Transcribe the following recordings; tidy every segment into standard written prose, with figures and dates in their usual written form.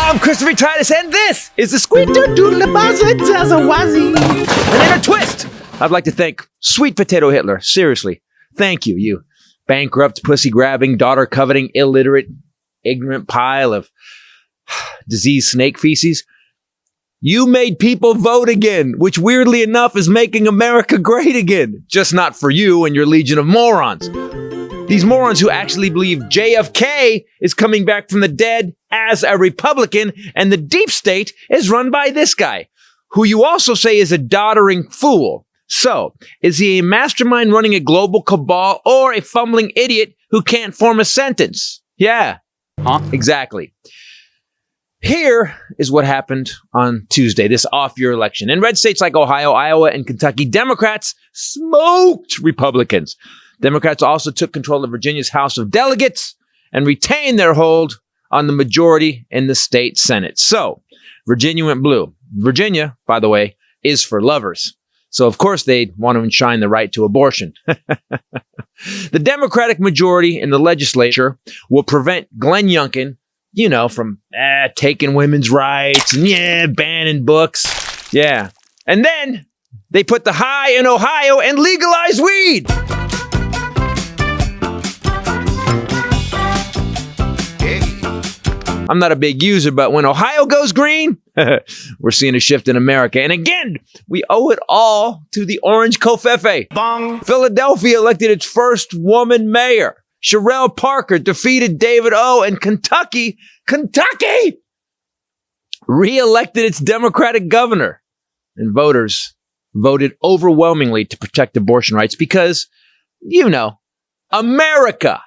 I'm Christopher Titus, and this is the Squeeter Doodle Bazzazawazi. And in a twist, I'd like to thank Sweet Potato Hitler. Seriously, thank you, you bankrupt, pussy-grabbing, daughter-coveting, illiterate, ignorant pile of diseased snake feces. You made people vote again, which weirdly enough is making America great again. Just not for you and your legion of morons. These morons who actually believe JFK is coming back from the dead as a Republican, and the deep state is run by this guy, who you also say is a doddering fool. So, is he a mastermind running a global cabal or a fumbling idiot who can't form a sentence? Yeah, exactly. Here is what happened on Tuesday, this off-year election. In red states like Ohio, Iowa, and Kentucky, Democrats smoked Republicans. Democrats also took control of Virginia's House of Delegates and retained their hold on the majority in the state Senate. So, Virginia went blue. Virginia, by the way, is for lovers. So, of course, they want to enshrine the right to abortion. The Democratic majority in the legislature will prevent Glenn Youngkin, from taking women's rights and, banning books. Yeah. And then they put the high in Ohio and legalize weed. I'm not a big user, but when Ohio goes green, we're seeing a shift in America. And again, we owe it all to the Orange Covfefe. Bong. Philadelphia elected its first woman mayor. Sherelle Parker defeated David O. And Kentucky re-elected its Democratic governor. And voters voted overwhelmingly to protect abortion rights because, America.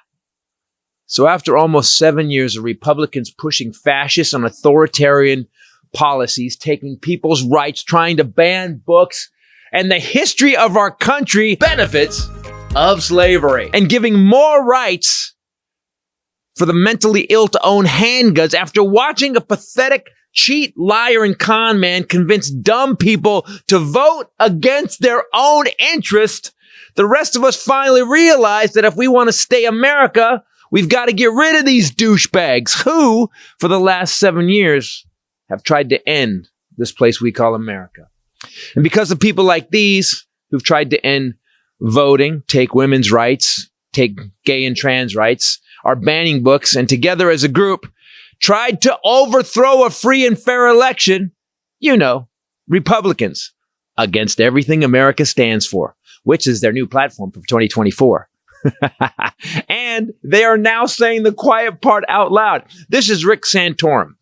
So after almost 7 years of Republicans pushing fascist and authoritarian policies, taking people's rights, trying to ban books, and the history of our country benefits of slavery, and giving more rights for the mentally ill to own handguns after watching a pathetic cheat, liar, and con man convince dumb people to vote against their own interest, the rest of us finally realized that if we want to stay America, we've got to get rid of these douchebags who, for the last 7 years, have tried to end this place we call America. And because of people like these who've tried to end voting, take women's rights, take gay and trans rights, are banning books, and together as a group tried to overthrow a free and fair election, Republicans, against everything America stands for, which is their new platform for 2024. And they are now saying the quiet part out loud. This is Rick Santorum,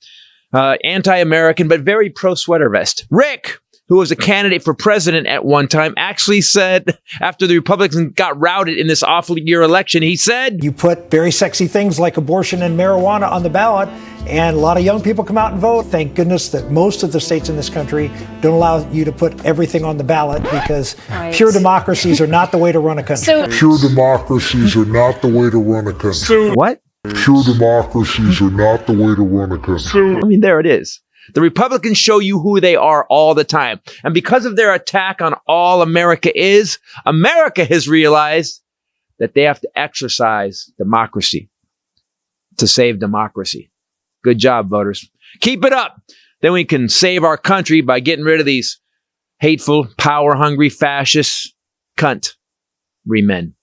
anti-American, but very pro-sweater vest. Rick, who was a candidate for president at one time, actually said, after the Republicans got routed in this awful year election, he said, "You put very sexy things like abortion and marijuana on the ballot, and a lot of young people come out and vote. Thank goodness that most of the states in this country don't allow you to put everything on the ballot because pure democracies are not the way to run a country." Pure democracies are not the way to run a country. What? Pure democracies are not the way to run a country. I mean, there it is. The Republicans show you who they are all the time. And because of their attack on all America is, America has realized that they have to exercise democracy to save democracy. Good job, voters. Keep it up. Then we can save our country by getting rid of these hateful, power-hungry, fascist cunt-men.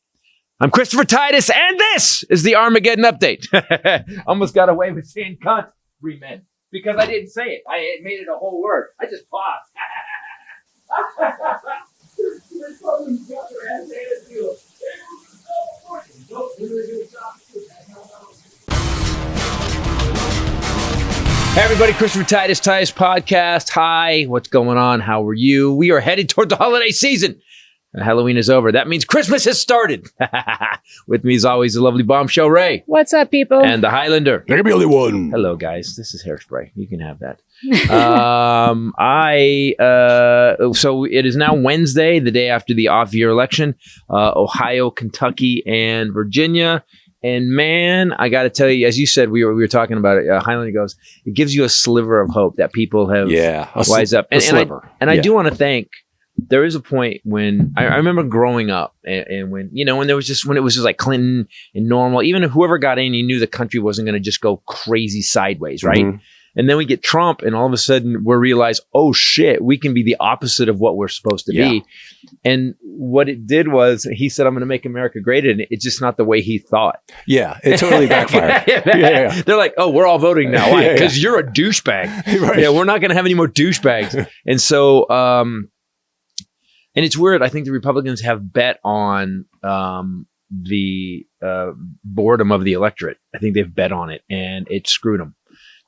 I'm Christopher Titus, and this is the Armageddon Update. Almost got away with saying cunt-men. Because I didn't say it. I made it a whole word. I just paused. Hey everybody, Christopher Titus Podcast. Hi, what's going on? How are you? We are headed toward the holiday season. Halloween is over. That means Christmas has started. With me as always, the lovely bombshell Ray. What's up, people? And the Highlander. There can be only one. Hello, guys. This is Hairspray. You can have that. So it is now Wednesday, the day after the off-year election. Ohio, Kentucky, and Virginia. And man, I got to tell you, as you said, we were talking about it. Highlander goes, it gives you a sliver of hope that people have wised up. And I do want to thank. There is a point when I remember growing up and when it was just like Clinton and normal, even whoever got in, you knew the country wasn't going to just go crazy sideways. Right. Mm-hmm. And then we get Trump, and all of a sudden we realize, oh shit, we can be the opposite of what we're supposed to be. And what it did was he said, I'm going to make America great. And it's just not the way he thought. Yeah, it totally backfired. They're like, oh, we're all voting now. Why? Because you're a douchebag. Right. Yeah, we're not going to have any more douchebags. And so, and it's weird. I think the Republicans have bet on the boredom of the electorate. I think they've bet on it, and it screwed them.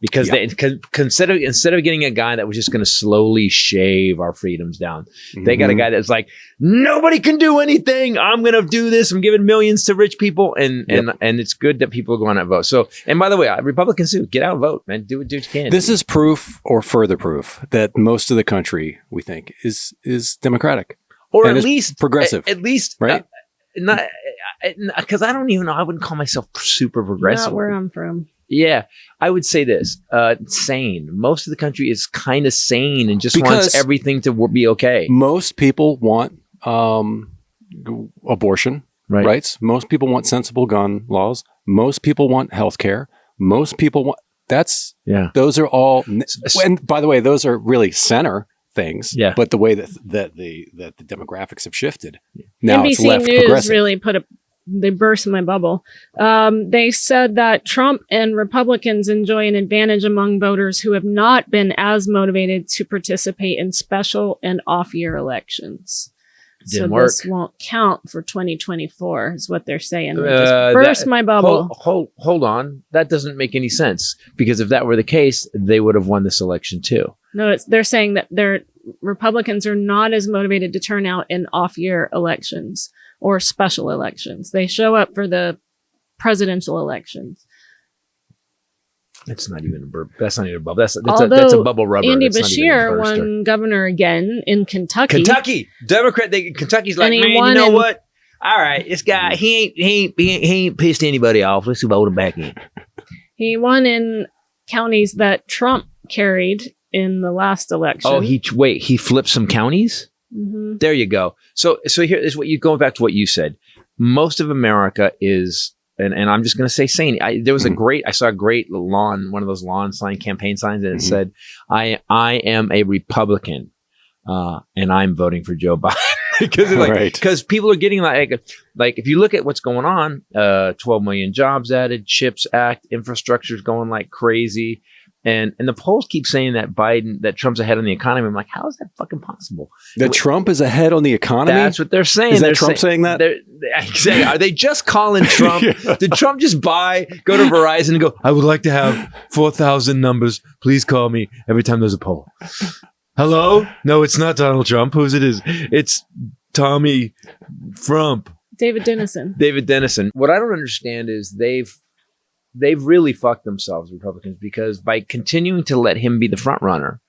Because instead of getting a guy that was just going to slowly shave our freedoms down, they got a guy that's like, nobody can do anything. I'm going to do this. I'm giving millions to rich people, and it's good that people are going out and vote. So, and by the way, Republicans too, get out and vote, man. Do what you can. This is proof, or further proof, that most of the country, we think, is democratic, or at least progressive. At least, right? Not because I don't even know. I wouldn't call myself super progressive. Not where I'm from. Yeah, I would say this, sane. Most of the country is kind of sane and just wants everything to be okay. Most people want abortion rights. Most people want sensible gun laws. Most people want health care. Most people want, those are all, and by the way, those are really center things. Yeah. But the way that the demographics have shifted, now NBC it's left News progressive. really they burst my bubble. They said that Trump and Republicans enjoy an advantage among voters who have not been as motivated to participate in special and off-year elections. Didn't work. This won't count for 2024 is what they're saying. They just burst my bubble. Hold on. That doesn't make any sense, because if that were the case, they would have won this election too. No, they're saying that Republicans are not as motivated to turn out in off-year elections or special elections. They show up for the presidential elections. That's not even a burp. That's not even a bubble. That's a bubble rubber. Andy Beshear won governor again in Kentucky. Democrat. Kentucky's like, man, you know what? All right, this guy, he ain't pissed anybody off. Let's vote him back in. He won in counties that Trump carried in the last election. Oh, he flipped some counties? Mm-hmm. There you go. So here is what going back to what you said. Most of America is, and I'm just going to say sane. I saw a great one of those lawn sign campaign signs, and it said, I am a Republican, and I'm voting for Joe Biden. Because people are getting like if you look at what's going on, 12 million jobs added, CHIPS Act, infrastructure is going like crazy. And the polls keep saying that Trump's ahead on the economy. I'm like, how is that fucking possible? That Trump is ahead on the economy? That's what they're saying. Is that Trump saying that? Are they just calling Trump? Did Trump just go to Verizon and go, I would like to have 4,000 numbers. Please call me every time there's a poll. Hello? No, it's not Donald Trump. Whose it is? It's Tommy Frump. David Dennison. What I don't understand is they've really fucked themselves, Republicans, because by continuing to let him be the front runner,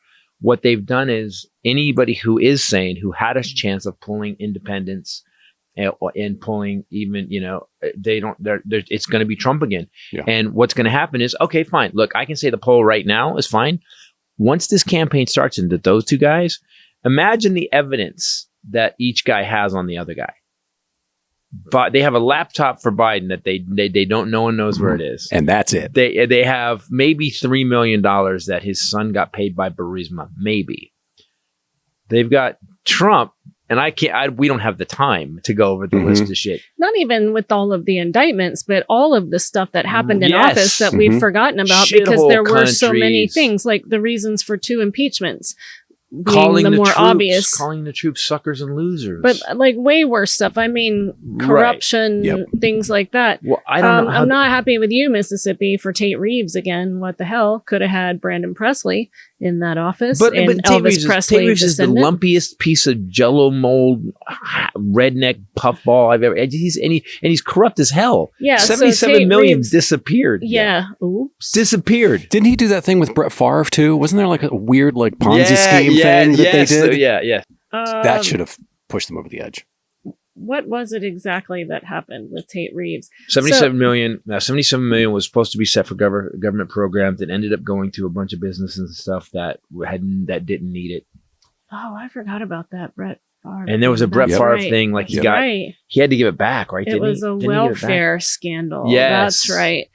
what they've done is anybody who is sane, who had a chance of pulling independents and pulling even, it's going to be Trump again. Yeah. And what's going to happen is, okay, fine. Look, I can say the poll right now is fine. Once this campaign starts into those two guys, imagine the evidence that each guy has on the other guy. But they have a laptop for Biden that they don't, no one knows where it is. And that's it. They have maybe $3 million that his son got paid by Burisma. Maybe. They've got Trump, and we don't have the time to go over the list of shit. Not even with all of the indictments, but all of the stuff that happened in office that we've forgotten about because there were so many things, like the reasons for 2 impeachments. Calling the more obvious, calling the troops suckers and losers, but like way worse stuff. I mean, corruption, things like that. Well, I don't know. I'm not happy with you, Mississippi, for Tate Reeves again. What the hell? Could have had Brandon Presley in that office, but Elvis Presley. Tate Reeves is the lumpiest piece of Jello mold, redneck puffball I've ever. He's corrupt as hell. Yeah, 77 million disappeared. Yeah, oops, disappeared. Didn't he do that thing with Brett Favre too? Wasn't there like a weird Ponzi scheme thing that they did? Yeah. That should have pushed them over the edge. What was it exactly that happened with Tate Reeves? 77 million was supposed to be set for government programs that ended up going to a bunch of businesses and stuff that didn't need it. Oh, I forgot about that, Brett Favre. And there was a Brett Favre thing, like he had to give it back, right? It was a welfare scandal. Yes. That's right.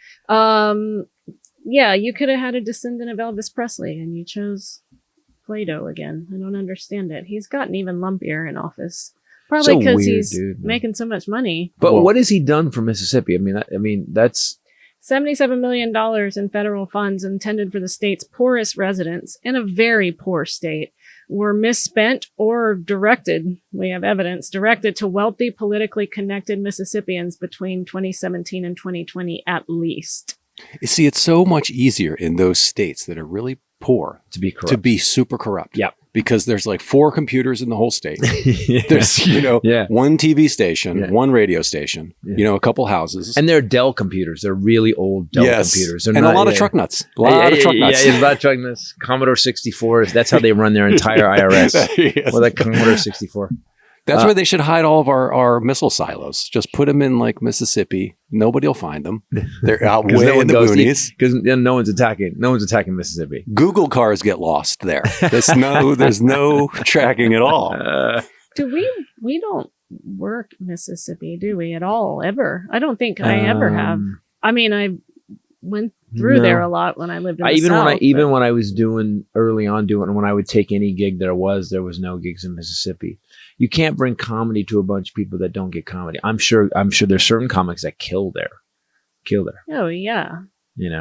Yeah, you could have had a descendant of Elvis Presley, and you chose Plato again. I don't understand it. He's gotten even lumpier in office. Probably because he's making so much money. But what has he done for Mississippi? I mean, that's $77 million in federal funds intended for the state's poorest residents in a very poor state were misspent or directed, we have evidence, directed to wealthy, politically connected Mississippians between 2017 and 2020 at least. You see, it's so much easier in those states that are really poor to be corrupt. To be super corrupt. Yep. Because there's like 4 computers in the whole state. Yeah. There's, one TV station, one radio station, yeah. A couple houses. And they're Dell computers. They're really old Dell computers. They're and a lot of truck nuts. A lot of truck nuts. Yeah, a lot of truck nuts. Commodore 64s. That's how they run their entire IRS. Yes. Well, that Commodore 64. That's where they should hide all of our missile silos. Just put them in like Mississippi. Nobody will find them. They're out way in the boonies. Because no one's attacking Mississippi. Google cars get lost there. There's no tracking at all. We don't work Mississippi, do we at all? Ever? I don't think I ever have. I mean, I went through there a lot when I lived in the South. When I was when I would take any gig there was no gigs in Mississippi. You can't bring comedy to a bunch of people that don't get comedy. I'm sure there's certain comics that kill there. Oh yeah.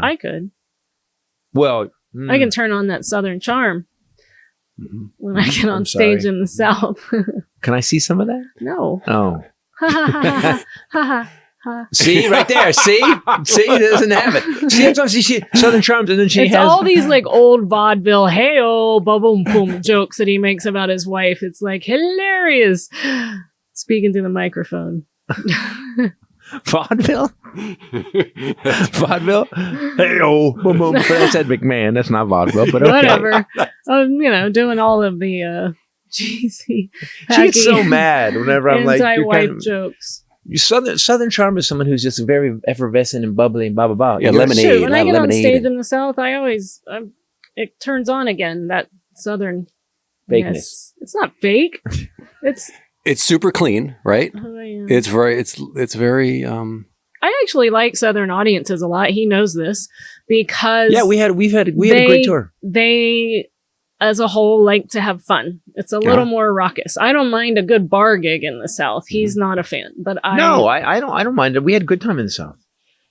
I could. Well, I can turn on that Southern charm when I get on stage in the South. Can I see some of that? No. Oh. See right there. See, it doesn't have it. See, sometimes she Southern charms, and then she has all these like old vaudeville, hey-oh, boom, boom jokes that he makes about his wife. It's like hilarious. Speaking to the microphone. Vaudeville? Vaudeville? Hey-oh, boom, boom. That's Ed McMahon. That's not vaudeville, but okay. Whatever. Doing all of the cheesy. She gets so mad whenever I'm like, anti-wife jokes. Southern charm is someone who's just very effervescent and bubbly and blah blah blah. Yeah, lemonade. Shoot, when I get on stage in the South, I always it turns on again that Southern fakeness. It's not fake. It's super clean, right? Oh, yeah. It's very. I actually like Southern audiences a lot. He knows this because we've had a great tour. They, as a whole, like to have fun. It's a little more raucous. I don't mind a good bar gig in the South. He's not a fan, but I don't mind it. We had a good time in the South.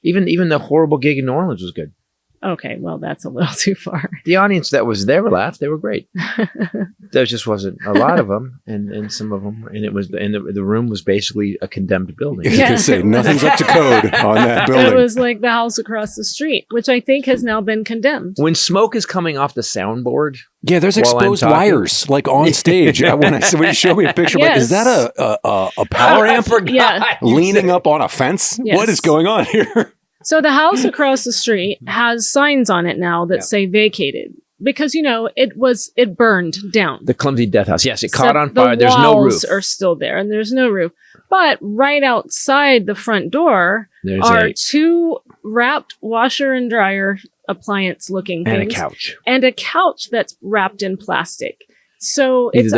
Even the horrible gig in New Orleans was good. Okay, well, that's a little too far. The audience that was there laughed. They were great. There just wasn't a lot of them, and some of them, and it was, and the room was basically a condemned building. You can say nothing's up to code on that building. It was like the house across the street, which I think has now been condemned. When smoke is coming off the soundboard, there's exposed wires like on stage. When you show me a picture, like, is that a power amp leaning up on a fence? Yes. What is going on here? So the house across the street has signs on it now that say vacated because, it burned down. The clumsy death house. Yes, it caught on fire. There's no roof. The walls are still there and there's no roof. But right outside the front door are 2 wrapped washer and dryer appliance looking things. And a couch. And a couch that's wrapped in plastic. So it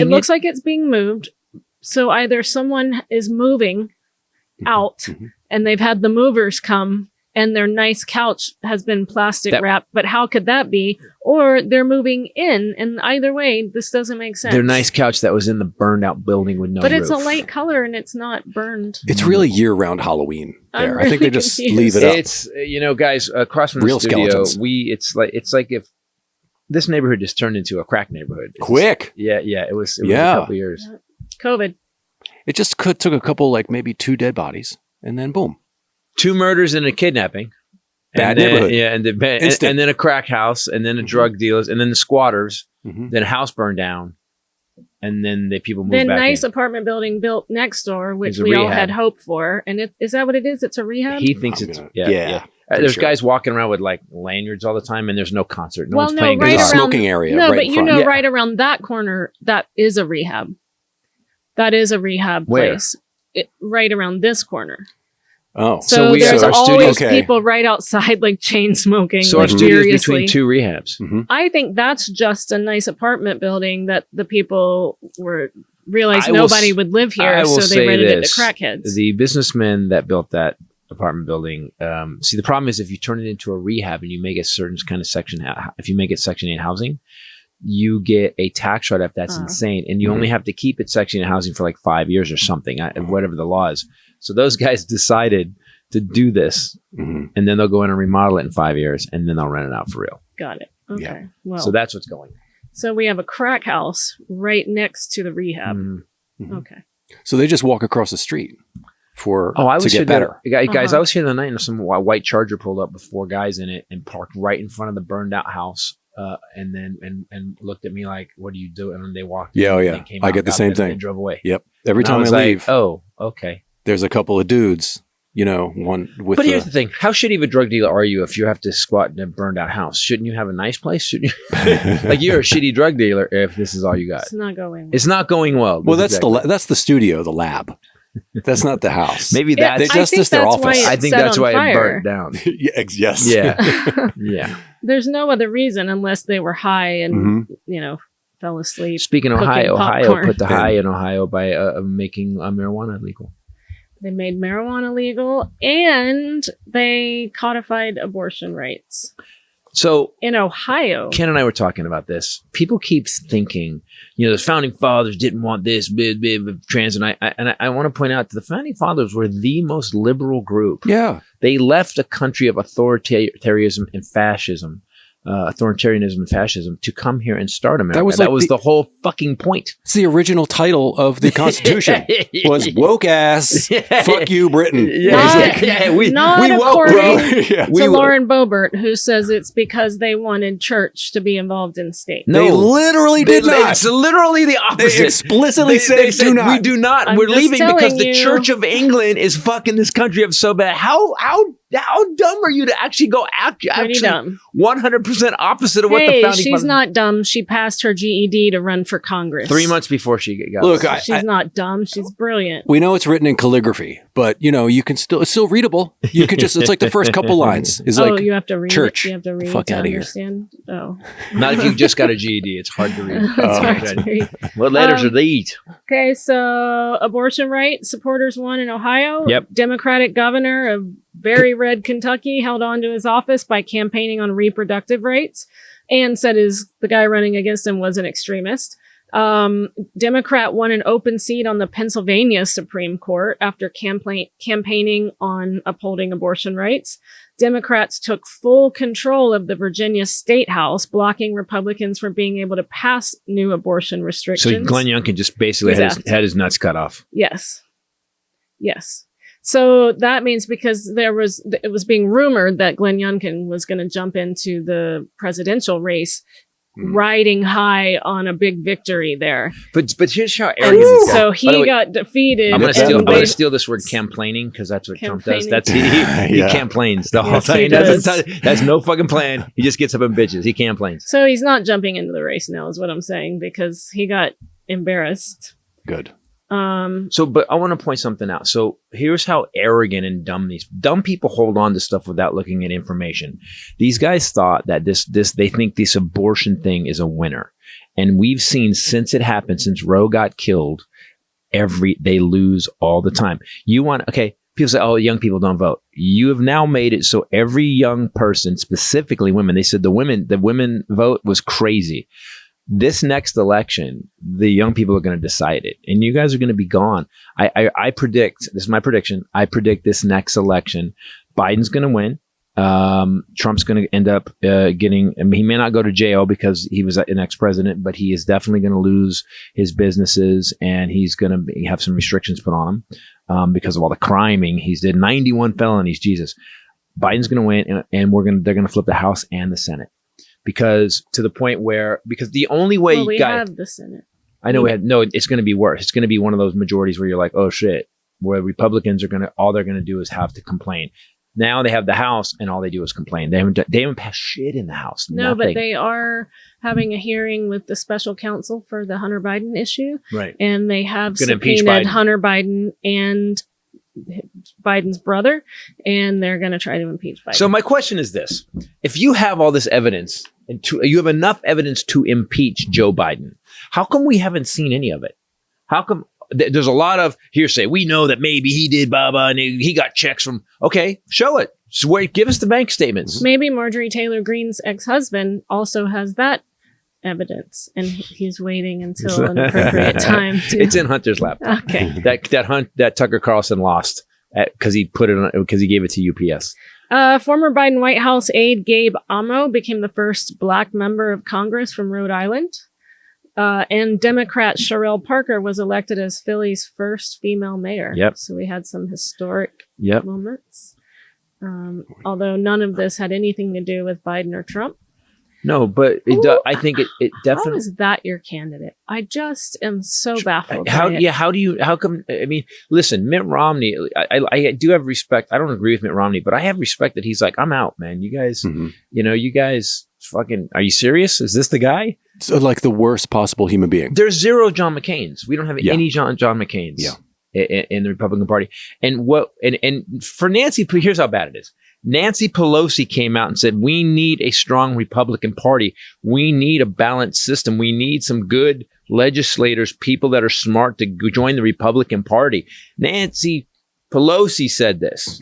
looks like it's being moved. So either someone is moving out and they've had the movers come and their nice couch has been plastic wrapped, but how could that be? Or they're moving in, and either way, this doesn't make sense. Their nice couch that was in the burned out building with no roof. But it's a light color and it's not burned. It's really year-round Halloween there. I think they just leave it up. It's, guys, across from the studio, it's like if this neighborhood just turned into a crack neighborhood. Quick. It was a couple years. COVID. It just took a couple, like maybe 2 dead bodies. And then boom. 2 murders and a kidnapping. Bad neighborhood. Yeah, and then a crack house, and then a drug dealers, and then the squatters. Then a house burned down, and then the people moved back. Then nice apartment building built next door, which we all had hope for. And is that what it is? It's a rehab? He thinks there's guys walking around with like lanyards all the time, and there's no concert. No one's playing. There's a smoking area. No, right but right around that corner, that is a rehab. That is a rehab place. Right around this corner. Oh, so there's always people right outside, like chain smoking. So our studio's between 2 rehabs. I think that's just a nice apartment building that the people realized nobody would live here, so they rented it to crackheads. The businessmen that built that apartment building. See, the problem is if you turn it into a rehab and you make it certain kind of section, if you make it Section 8 housing, you get a tax write-off that's insane. And you only have to keep it Section 8 housing for like 5 years or something, whatever the law is. So those guys decided to do this, and then they'll go in and remodel it in 5 years, and then they'll rent it out for real. Got it. Okay. Yeah. Well, so that's what's going on. So we have a crack house right next to the rehab. Okay. So they just walk across the street to get better. Guys, I was here the night and some white Charger pulled up with 4 guys in it and parked right in front of the burned out house. And then looked at me like, "What do you do?" And then they walked. Yeah, in, yeah. I get the same thing. And drove away. Yep. Every time I leave. Like, oh, okay. There's a couple of dudes, one with. But here's the thing: how shitty of a drug dealer are you if you have to squat in a burned out house? Shouldn't you have a nice place? Shouldn't you? Like you're a shitty drug dealer if this is all you got. It's not going well. It's not going well. Well, that's the studio, the lab. That's not the house. Maybe that just their office. I think that's why it burnt down. Yes. Yeah. Yeah. There's no other reason unless they were high and fell asleep. Speaking of Ohio put the high in Ohio by making marijuana legal. They made marijuana legal and they codified abortion rights. So in Ohio, Ken and I were talking about this. People keep thinking, the founding fathers didn't want this trans, and I want to point out that the founding fathers were the most liberal group. Yeah, they left a country of authoritarianism and fascism to come here and start America. That was the whole fucking point. It's the original title of the Constitution was woke ass. Fuck you, Britain. We woke, bro. To Lauren Boebert, who says it's because they wanted church to be involved in state. No, they literally did not. It's literally the opposite. They explicitly said, "Do not." We do not. We're leaving because the Church of England is fucking this country up so bad. How dumb are you to actually go actually 100% opposite of what the founding she's not dumb. She passed her GED to run for Congress 3 months before she got. Look, she's not dumb. She's brilliant. We know it's written in calligraphy, but you can it's still readable. You could just it's like the first couple lines is like you have to read church. You have to read. Fuck to out of here. Understand. Oh, not if you just got a GED. It's hard to read. Hard to read. What letters are these? Okay, so abortion rights supporters won in Ohio. Yep. Democratic governor of very red Kentucky held on to his office by campaigning on reproductive rights and said the guy running against him was an extremist. Democrat won an open seat on the Pennsylvania Supreme Court after campaigning on upholding abortion rights. Democrats took full control of the Virginia State House, blocking Republicans from being able to pass new abortion restrictions. So Glenn Youngkin just basically had his nuts cut off. Yes. So that means because it was being rumored that Glenn Youngkin was going to jump into the presidential race, riding high on a big victory there. But here's how arrogant. So he got defeated. I'm going to steal this word "complaining" because that's what Trump does. That's he complains the whole time. He has no fucking plan. He just gets up and bitches. He complains. So he's not jumping into the race now, is what I'm saying, because he got embarrassed. Good. But I want to point something out. So here's how arrogant and dumb these dumb people hold on to stuff without looking at information. These guys thought that they think this abortion thing is a winner. And we've seen since it happened, since Roe got killed, they lose all the time. People say, oh, young people don't vote. You have now made it so every young person, specifically women, they said the women vote was crazy. This next election, the young people are going to decide it, and you guys are going to be gone. I predict, this is my prediction, I predict this next election, Biden's going to win. Trump's going to end up he may not go to jail because he was an ex-president, but he is definitely going to lose his businesses, and he's going to have some restrictions put on him because of all the criming. He's did 91 felonies, Jesus. Biden's going to win, and they're going to flip the House and the Senate. Because the only way we have the Senate. I know it's going to be worse. It's going to be one of those majorities where you're like, oh shit, where Republicans are all they're going to do is have to complain. Now they have the House and all they do is complain. They haven't passed shit in the House. No, but they are having a hearing with the special counsel for the Hunter Biden issue. Right. And they have subpoenaed Hunter Biden and Biden's brother, and they're going to try to impeach Biden. So my question is this: if you have all this evidence and you have enough evidence to impeach Joe Biden, how come we haven't seen any of it? How come there's a lot of hearsay. We know that maybe he did blah, and he got checks from, okay, show it. So wait, give us the bank statements. Maybe Marjorie Taylor Greene's ex-husband also has that evidence, and he's waiting until an appropriate time. It's in Hunter's laptop. Okay. That Tucker Carlson lost because he put it on, because he gave it to UPS. Former Biden White House aide Gabe Amo became the first Black member of Congress from Rhode Island. And Democrat Sherelle Parker was elected as Philly's first female mayor. Yep. So we had some historic moments. Although none of this had anything to do with Biden or Trump. No, but I think it definitely. How is that your candidate? I just am so baffled. How come? I mean, listen, Mitt Romney. I do have respect. I don't agree with Mitt Romney, but I have respect that he's like, I'm out, man. You guys, you guys, fucking. Are you serious? Is this the guy? So like the worst possible human being. There's zero John McCains. We don't have any John McCains. Yeah. In the Republican Party. And for Nancy, here's how bad it is. Nancy Pelosi came out and said, we need a strong Republican Party. We need a balanced system. We need some good legislators, people that are smart to join the Republican Party. Nancy Pelosi said this.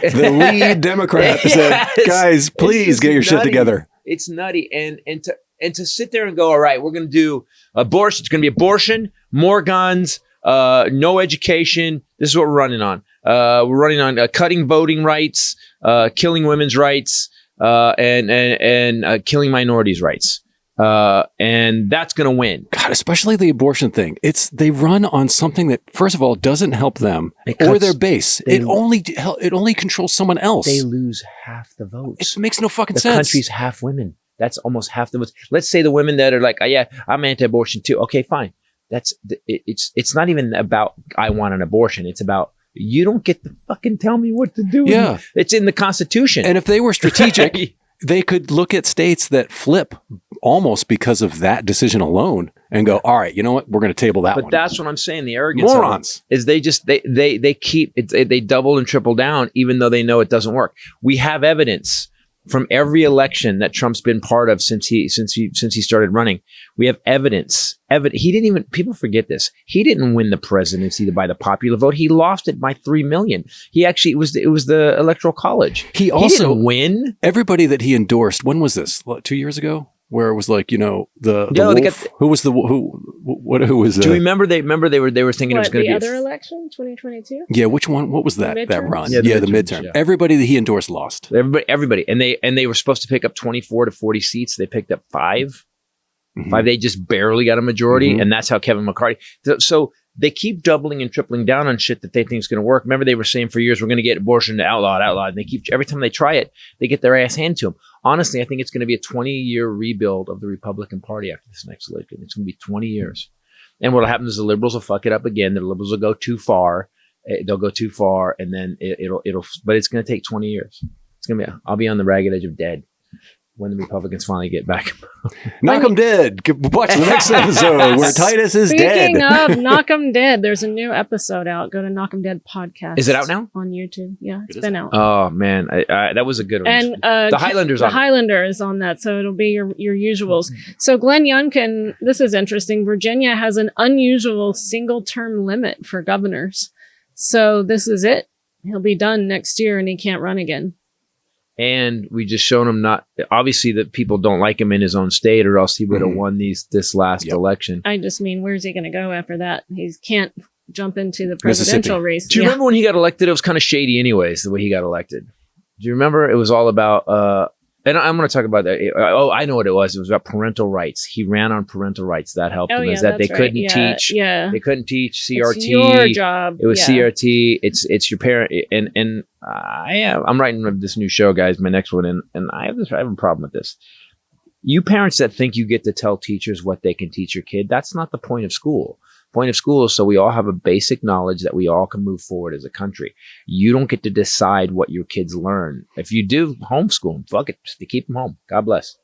The lead Democrat said, guys, please get your shit together. It's nutty. And to sit there and go, all right, we're going to do abortion. It's going to be abortion, more guns, no education. This is what we're running on. We're running on cutting voting rights, killing women's rights, and killing minorities' rights. And that's going to win. God, especially the abortion thing. They run on something that, first of all, doesn't help them or their base. It only controls someone else. They lose half the votes. It makes no fucking sense. The country's half women. That's almost half the votes. Let's say the women that are like, oh, yeah, I'm anti-abortion too. Okay, fine. It's not even about I want an abortion. It's about you don't get to fucking tell me what to do. Yeah. It's in the Constitution. And if they were strategic, they could look at states that flip almost because of that decision alone and go, all right, you know what? We're going to table that one. But that's what I'm saying. The arrogance morons is they keep it. They double and triple down, even though they know it doesn't work. We have evidence from every election that Trump's been part of since he started running. We have evidence. He didn't even, people forget this. He didn't win the presidency by the popular vote. He lost it by 3 million. He actually, it was the Electoral College. He also didn't win. Everybody that he endorsed, when was this? 2 years ago? Where it was like, the wolf. Who was the who was? Do you remember? They were thinking it was going to be the other election, 2022. Yeah, which one? What was that run? Yeah, the midterm. Yeah. Everybody that he endorsed lost. Everybody, and they were supposed to pick up 24 to 40 seats. They picked up 5. Mm-hmm. 5. They just barely got a majority, and that's how Kevin McCarthy. So they keep doubling and tripling down on shit that they think is going to work. Remember, they were saying for years, we're going to get abortion outlawed. And they keep, every time they try it, they get their ass handed to them. Honestly, I think it's going to be a 20-year rebuild of the Republican Party after this next election. It's going to be 20 years. And what will happen is the liberals will fuck it up again. The liberals will go too far. They'll go too far, and then it'll, but it's going to take 20 years. It's going to be, I'll be on the ragged edge of dead when the Republicans finally get back. Knock 'em dead. Watch the next episode where Titus is dead. Speaking of Knock 'em Dead, there's a new episode out. Go to Knock 'em Dead Podcast. Is it out now? On YouTube. Yeah, it's been out. Oh, man. That was a good one. And the Highlanders Highlander is on that, so it'll be your usuals. So Glenn Youngkin, this is interesting. Virginia has an unusual single-term limit for governors. So this is it. He'll be done next year, and he can't run again. And we just shown him obviously that people don't like him in his own state, or else he would have won this last election. I just mean, where's he going to go after that? He can't jump into the presidential race. Do you remember when he got elected? It was kind of shady anyways, the way he got elected. Do you remember? It was all about, and I'm going to talk about that. Oh, I know what it was. It was about parental rights. He ran on parental rights. That helped him. Is that they couldn't teach. Yeah. They couldn't teach CRT. It's your job. It was CRT. It's your parent. And I'm writing this new show, guys. My next one, and I have a problem with this. You parents that think you get to tell teachers what they can teach your kid, that's not the point of school. Point of school is so we all have a basic knowledge that we all can move forward as a country. You don't get to decide what your kids learn. If you do, homeschool them. Fuck it. Just to keep them home. God bless.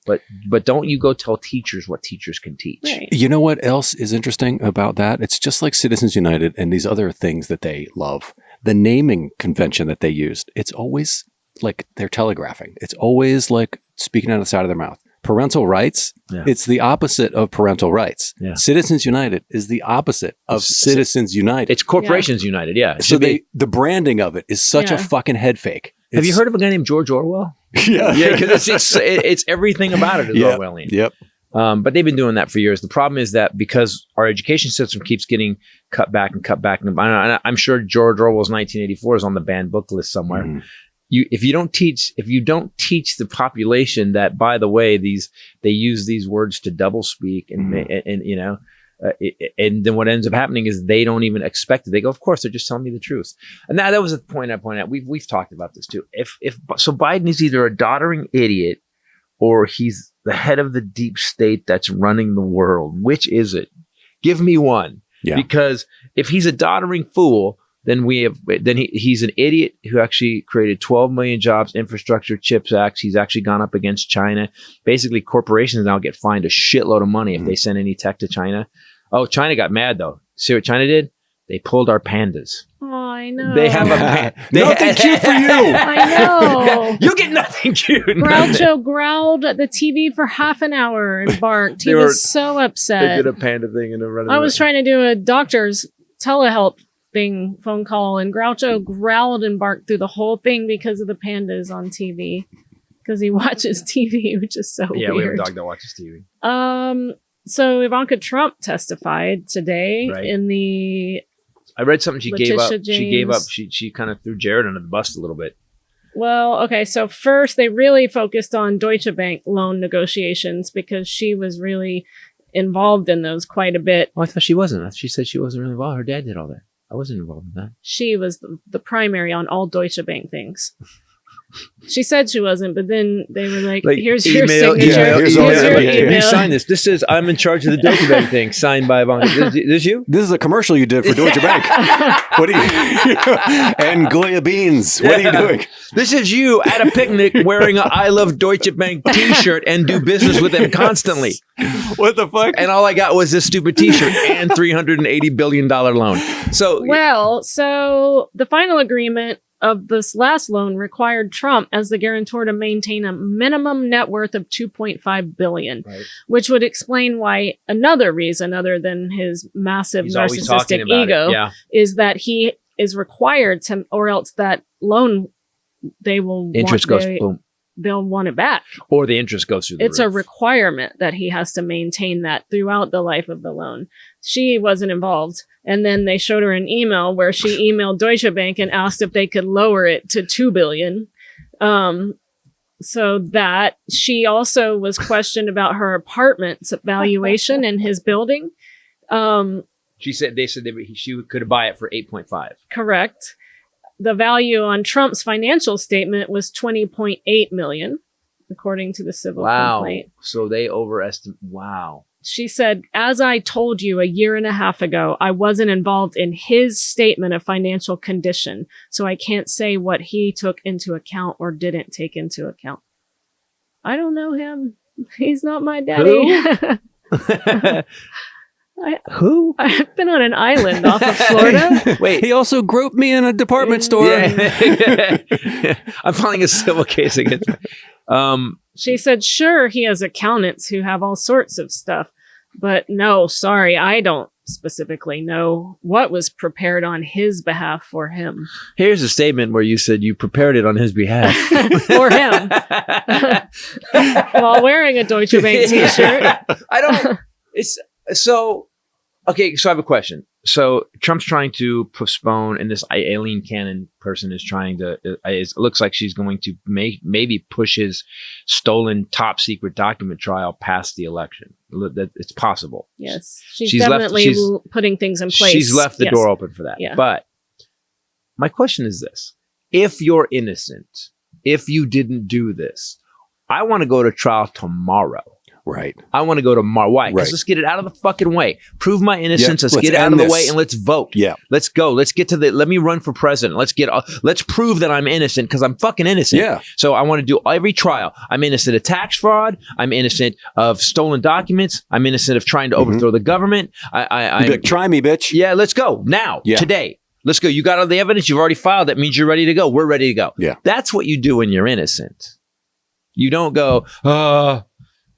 But don't you go tell teachers what teachers can teach. Right. You know what else is interesting about that? It's just like Citizens United and these other things that they love. The naming convention that they used, it's always like they're telegraphing. It's always like speaking out of the side of their mouth. parental rights, it's the opposite of parental rights. Yeah. Citizens United is the opposite of Citizens United. It's Corporations United, So the branding of it is such a fucking head fake. Have you heard of a guy named George Orwell? Yeah. Yeah, because it's everything about it is Orwellian. Yep. But they've been doing that for years. The problem is that because our education system keeps getting cut back, and I'm sure George Orwell's 1984 is on the banned book list somewhere. Mm. If you don't teach the population that, by the way, they use these words to double speak and and then what ends up happening is they don't even expect it. They go, of course, they're just telling me the truth. And now that was the point I pointed out. We've talked about this too. So Biden is either a doddering idiot or he's the head of the deep state that's running the world. Which is it? Give me one. Yeah. Because if he's a doddering fool, then he's an idiot who actually created 12 million jobs, infrastructure, CHIPS Act. He's actually gone up against China. Basically, corporations now get fined a shitload of money if they send any tech to China. Oh, China got mad though. See what China did? They pulled our pandas. Oh, I know. They have a nothing cute for you. I know. You get nothing cute. Groucho growled at the TV for half an hour and barked. He was so upset. They did a panda thing and I was trying to do a doctor's telehealth phone call, and Groucho growled and barked through the whole thing because of the pandas on TV. Because he watches TV, which is so weird. Yeah, we have a dog that watches TV. So Ivanka Trump testified today in the. I read something she gave up. James. She gave up. She kind of threw Jared under the bus a little bit. Well, okay. So first, they really focused on Deutsche Bank loan negotiations because she was really involved in those quite a bit. Oh, I thought she wasn't. She said she wasn't really involved. Her dad did all that. I wasn't involved in that. She was the primary on all Deutsche Bank things. She said she wasn't, but then they were like here's your signature. Here's your email. You sign this. This says I'm in charge of the Deutsche Bank thing. Signed by Ivanka. This you? This is a commercial you did for Deutsche Bank. What are you? And Goya beans. What are you doing? This is you at a picnic wearing a I Love Deutsche Bank t-shirt and do business with them constantly. What the fuck? And all I got was this stupid t-shirt and $380 billion loan. So the final agreement of this last loan required Trump as the guarantor to maintain a minimum net worth of $2.5 billion, which would explain why another reason other than his massive narcissistic ego is that he is required to, or else that loan, they'll want it back. Or the interest goes through the roof. It's a requirement that he has to maintain that throughout the life of the loan. She wasn't involved. And then they showed her an email where she emailed Deutsche Bank and asked if they could lower it to $2 billion. So that she also was questioned about her apartment's valuation in his building. They said she could buy it for 8.5. Correct. The value on Trump's financial statement was $20.8 million, according to the civil complaint. So they overestimate. Wow. She said, as I told you a year and a half ago, I wasn't involved in his statement of financial condition, so I can't say what he took into account or didn't take into account. I don't know him. He's not my daddy. Who? I've been on an island off of Florida. Wait, he also groped me in a department store. Yeah. I'm filing a civil case against him. She said, sure, he has accountants who have all sorts of stuff, but no, sorry, I don't specifically know what was prepared on his behalf for him. Here's a statement where you said you prepared it on his behalf. For him. While wearing a Deutsche Bank t-shirt. Okay, so I have a question. So Trump's trying to postpone, and this Aileen Cannon person is trying to, it looks like she's going to maybe push his stolen top secret document trial past the election. It's possible. Yes. She's definitely putting things in place. She's left the door open for that. Yeah. But my question is this. If you're innocent, if you didn't do this, I want to go to trial tomorrow. Right. I want to go tomorrow. Why? Because let's get it out of the fucking way. Prove my innocence. Let's get it out of the way and let's vote. Yeah. Let's go. Let's get to let me run for president. Let's prove that I'm innocent because I'm fucking innocent. Yeah. So I want to do every trial. I'm innocent of tax fraud. I'm innocent of stolen documents. I'm innocent of trying to overthrow the government. Try me, bitch. Yeah. Let's go now. Yeah. Today. Let's go. You got all the evidence. You've already filed. That means you're ready to go. We're ready to go. Yeah. That's what you do when you're innocent. You don't go,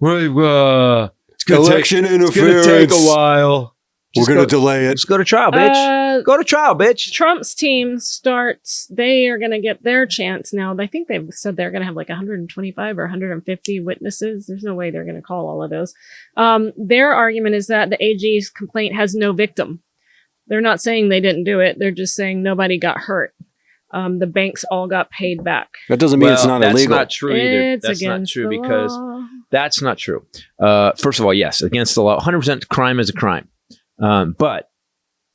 It's Election interference. It's going to take a while. We're going to delay it. Just go to trial, bitch. Go to trial, bitch. Trump's team starts. They are going to get their chance now. I think they've said they're going to have like 125 or 150 witnesses. There's no way they're going to call all of those. Their argument is that the AG's complaint has no victim. They're not saying they didn't do it. They're just saying nobody got hurt. The banks all got paid back. That doesn't mean it's not illegal. That's not true either. That's not true because that's not true. First of all, yes, against the law, 100% crime is a crime. But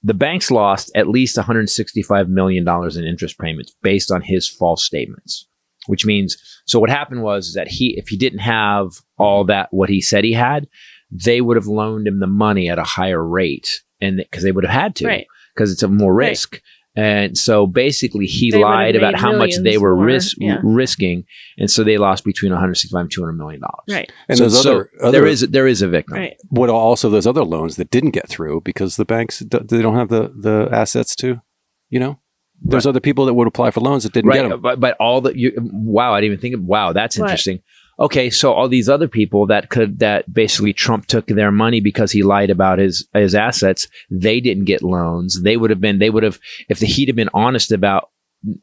the banks lost at least $165 million in interest payments based on his false statements, which means, so what happened was that if he didn't have all that, what he said he had, they would have loaned him the money at a higher rate, and because they would have had to, because it's a more risk. Right. And so basically he lied about how much they were risking. And so they lost between $165 and $200 million. Right. And so there is a victim. Right. What also those other loans that didn't get through because the banks, they don't have the assets to, there's other people that would apply for loans that didn't get them. But all that wow, I didn't even think of, wow, that's interesting. Okay, so all these other people that basically Trump took their money because he lied about his assets, they didn't get loans. They would have, if he'd have been honest about,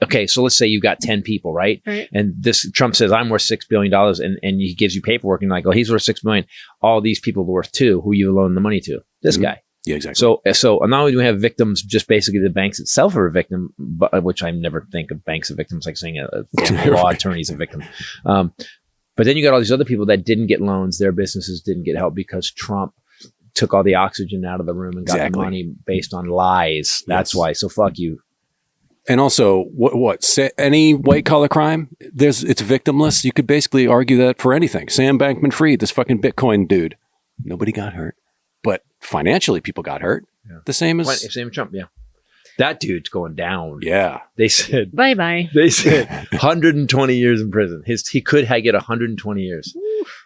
okay, so let's say you've got 10 people, right? And this Trump says, I'm worth $6 billion, and he gives you paperwork, and you're like, oh, he's worth $6 billion. All these people are worth $2 billion. Who you loan the money to? This guy. Yeah, exactly. So not only do we have victims, just basically the banks itself are a victim, which I never think of banks as victims, like saying a law attorney is a victim. But then you got all these other people that didn't get loans. Their businesses didn't get help because Trump took all the oxygen out of the room and got the money based on lies. That's why. So fuck you. And also, any white collar crime, it's victimless. You could basically argue that for anything. Sam Bankman-Fried, this fucking Bitcoin dude, nobody got hurt, but financially people got hurt. Yeah. The same as Trump. Yeah. That dude's going down. Yeah. They said bye-bye. They said 120 years in prison. He could get 120 years.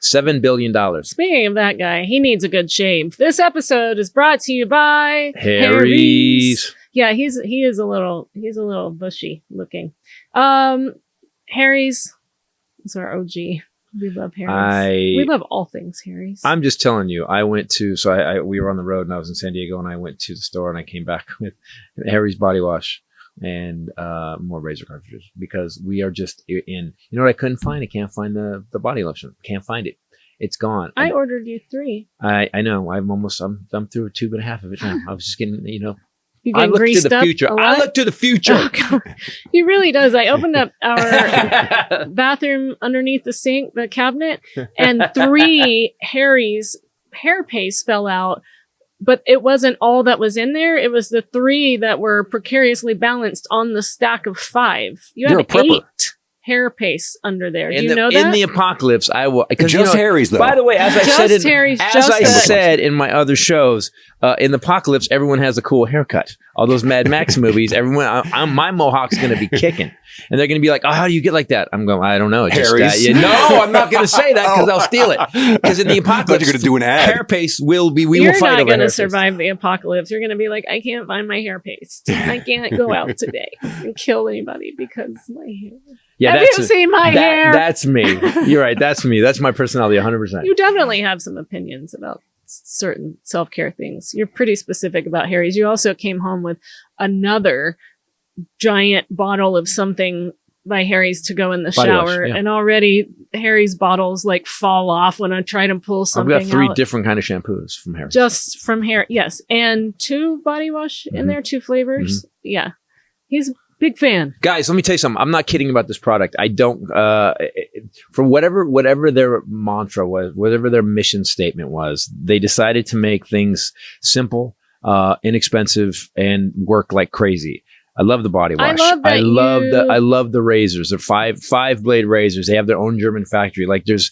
$7 billion. Speaking of that guy, he needs a good shave. This episode is brought to you by Harry's. Yeah, he is a little bushy looking. Harry's is our OG. We love Harry's. We love all things Harry's. I'm just telling you, I went to, we were on the road and I was in San Diego and I went to the store and I came back with Harry's body wash and more razor cartridges because we are just in, you know what I couldn't find? I can't find the body lotion. Can't find it. It's gone. I ordered you 3. I know. I'm through a tube and a half of it now. I was just getting, I look to the future. I look to the future. Oh, he really does. I opened up our bathroom underneath the sink, the cabinet, and 3 Harry's hair paste fell out. But it wasn't all that was in there. It was the 3 that were precariously balanced on the stack of 5. You're have 8 hair paste under there. Do you know that? In the apocalypse, I will. Just Harry's, though. By the way, as I said in my other shows, in the apocalypse, everyone has a cool haircut. All those Mad Max movies, my mohawk's going to be kicking. And they're going to be like, oh, how do you get like that? I'm going, I don't know. Harry's. No, I'm not going to say that because I'll steal it. Because in the apocalypse, you're going to do an ad. Hair paste will be, You're will fight over hair paste. You're not going to survive the apocalypse. You're going to be like, I can't find my hair paste. I can't go out today and kill anybody because my hair. Yeah, have you seen my hair? That's me. You're right. That's me. That's my personality 100%. You definitely have some opinions about certain self-care things. You're pretty specific about Harry's. You also came home with another giant bottle of something by Harry's to go in the shower. Wash, and already Harry's bottles like fall off when I try to pull something out. I've got 3 different kind of shampoos from Harry's. Just from Harry. Yes. And 2 body wash in there, 2 flavors. Yeah. He's big fan. Guys, let me tell you something. I'm not kidding about this product. I don't, for whatever their mantra was, whatever their mission statement was, they decided to make things simple, inexpensive, and work like crazy. I love the body wash. I love the razors. They're 5-blade razors. They have their own German factory.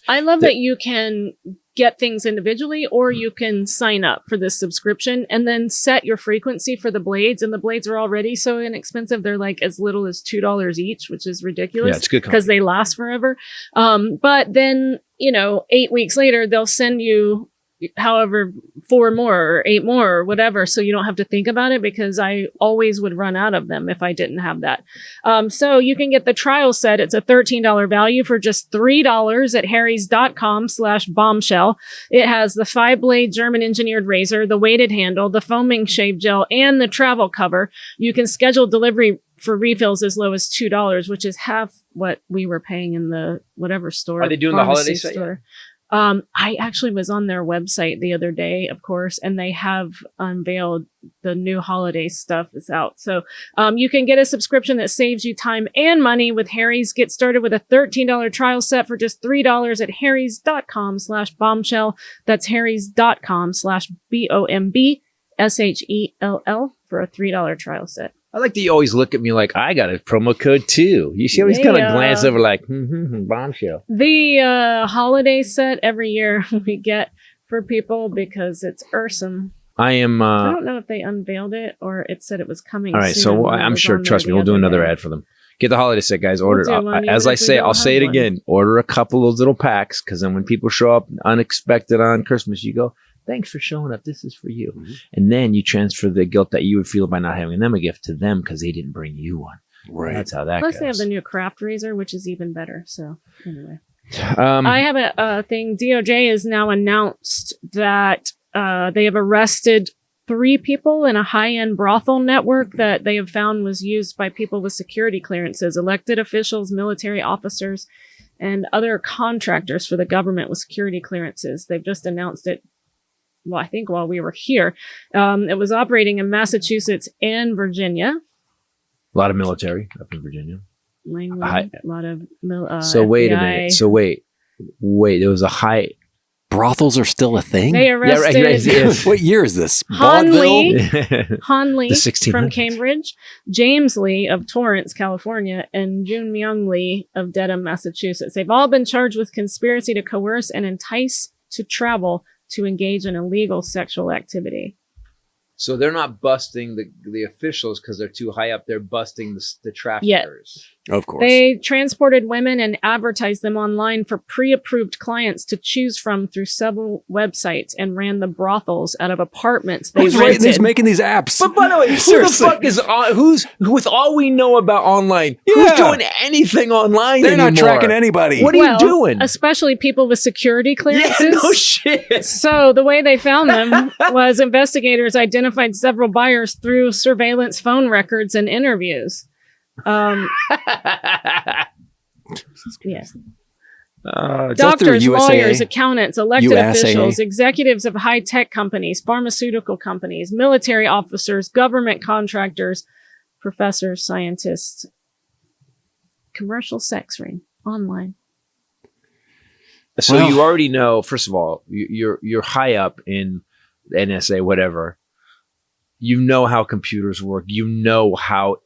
I love that you can get things individually, or you can sign up for this subscription and then set your frequency for the blades. And the blades are already so inexpensive. They're like as little as $2 each, which is ridiculous. Yeah, it's good because they last forever. But then, 8 weeks later, they'll send you however 4 more or 8 more or whatever, so you don't have to think about it, because I always would run out of them if I didn't have that. So you can get the trial set. It's a $13 value for just $3 at harrys.com/bombshell. It has the 5-blade German engineered razor, the weighted handle, the foaming shave gel, and the travel cover. You can schedule delivery for refills as low as $2, which is half what we were paying in the whatever store. Are they doing the holiday set yet? I actually was on their website the other day, of course, and they have unveiled the new holiday stuff is out. So you can get a subscription that saves you time and money with Harry's. Get started with a $13 trial set for just $3 at harrys.com/bombshell. That's harrys.com/BOMBSHELL for a $3 trial set. I like that you always look at me like I got a promo code too. You see, always kind of glance over like, bombshell. The holiday set every year we get for people because it's awesome. I don't know if they unveiled it or it said it was coming. All right, soon. so I'm sure. Trust me, we'll do another ad for them. Get the holiday set, guys. Order. As I say, I'll say it again. Order a couple of those little packs, because then when people show up unexpected on Christmas, you go, thanks for showing up. This is for you. Mm-hmm. And then you transfer the guilt that you would feel by not having them a gift to them because they didn't bring you one. Right. That's how that goes. goes. They have the new craft razor, which is even better. So anyway, I have a thing. DOJ has now announced that they have arrested 3 people in a high-end brothel network that they have found was used by people with security clearances, elected officials, military officers, and other contractors for the government with security clearances. They've just announced it. Well, I think while we were here, it was operating in Massachusetts and Virginia. A lot of military up in Virginia. A lot of so wait FBI. a minute. So wait. There was a high. Brothels are still a thing? They arrested yes. What year is this? Han Lee from 1600s. Cambridge, James Lee of Torrance, California, and Jun Myung Lee of Dedham, Massachusetts. They've all been charged with conspiracy to coerce and entice to travel to engage in illegal sexual activity. So they're not busting the officials because they're too high up. They're busting the traffickers. Of course. They transported women and advertised them online for pre-approved clients to choose from through several websites and ran the brothels out of apartments they rented. Who's making these apps? But by the way, who the fuck is on? Who's with all we know about online? Yeah. Who's doing anything online? They're anymore? Not tracking anybody. What are you doing? Especially people with security clearances. Yeah, no shit. So the way they found them was investigators identified several buyers through surveillance phone records and interviews. Yes. Doctors, lawyers, accountants, elected officials, executives of high-tech companies, pharmaceutical companies, military officers, government contractors, professors, scientists. Commercial sex ring online. So you already know. First of all, you're high up in the NSA, whatever. You know how computers work. You know how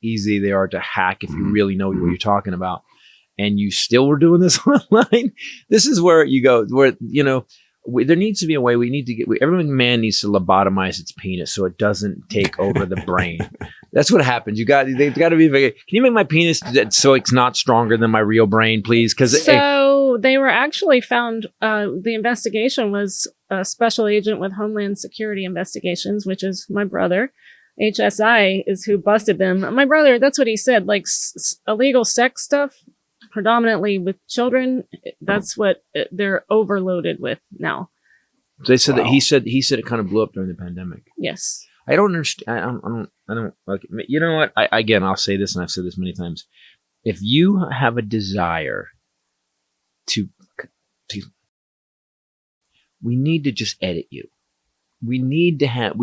easy they are to hack if you really know what you're talking about. And you still were doing this online. This is where you go, where, there needs to be a way. We need to every man needs to lobotomize its penis so it doesn't take over the brain. That's what happens. They've got to be, can you make my penis so it's not stronger than my real brain, please? They were actually found, the investigation was a special agent with Homeland Security Investigations, which is my brother. HSI is who busted them. My brother, that's what he said, like illegal sex stuff, predominantly with children. That's what they're overloaded with now. They said that he said it kind of blew up during the pandemic. Yes. I don't understand. I don't like, you know what? I'll say this, and I've said this many times. If you have a desire to we need to just edit you. We need to have,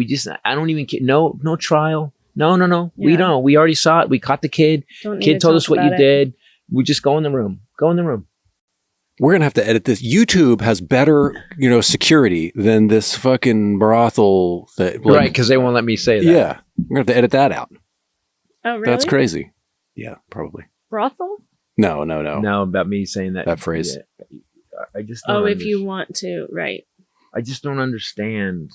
I don't even care. No trial. No. Yeah. We don't. We already saw it. We caught the kid. Kid told us what you did. We just go in the room. We're going to have to edit this. YouTube has better, security than this fucking brothel. Right, because they won't let me say that. Yeah. We're going to have to edit that out. Oh, really? That's crazy. Yeah, probably. Brothel? No. No, about me saying that. That phrase. Yeah. I just don't if you want to, right. I just don't understand.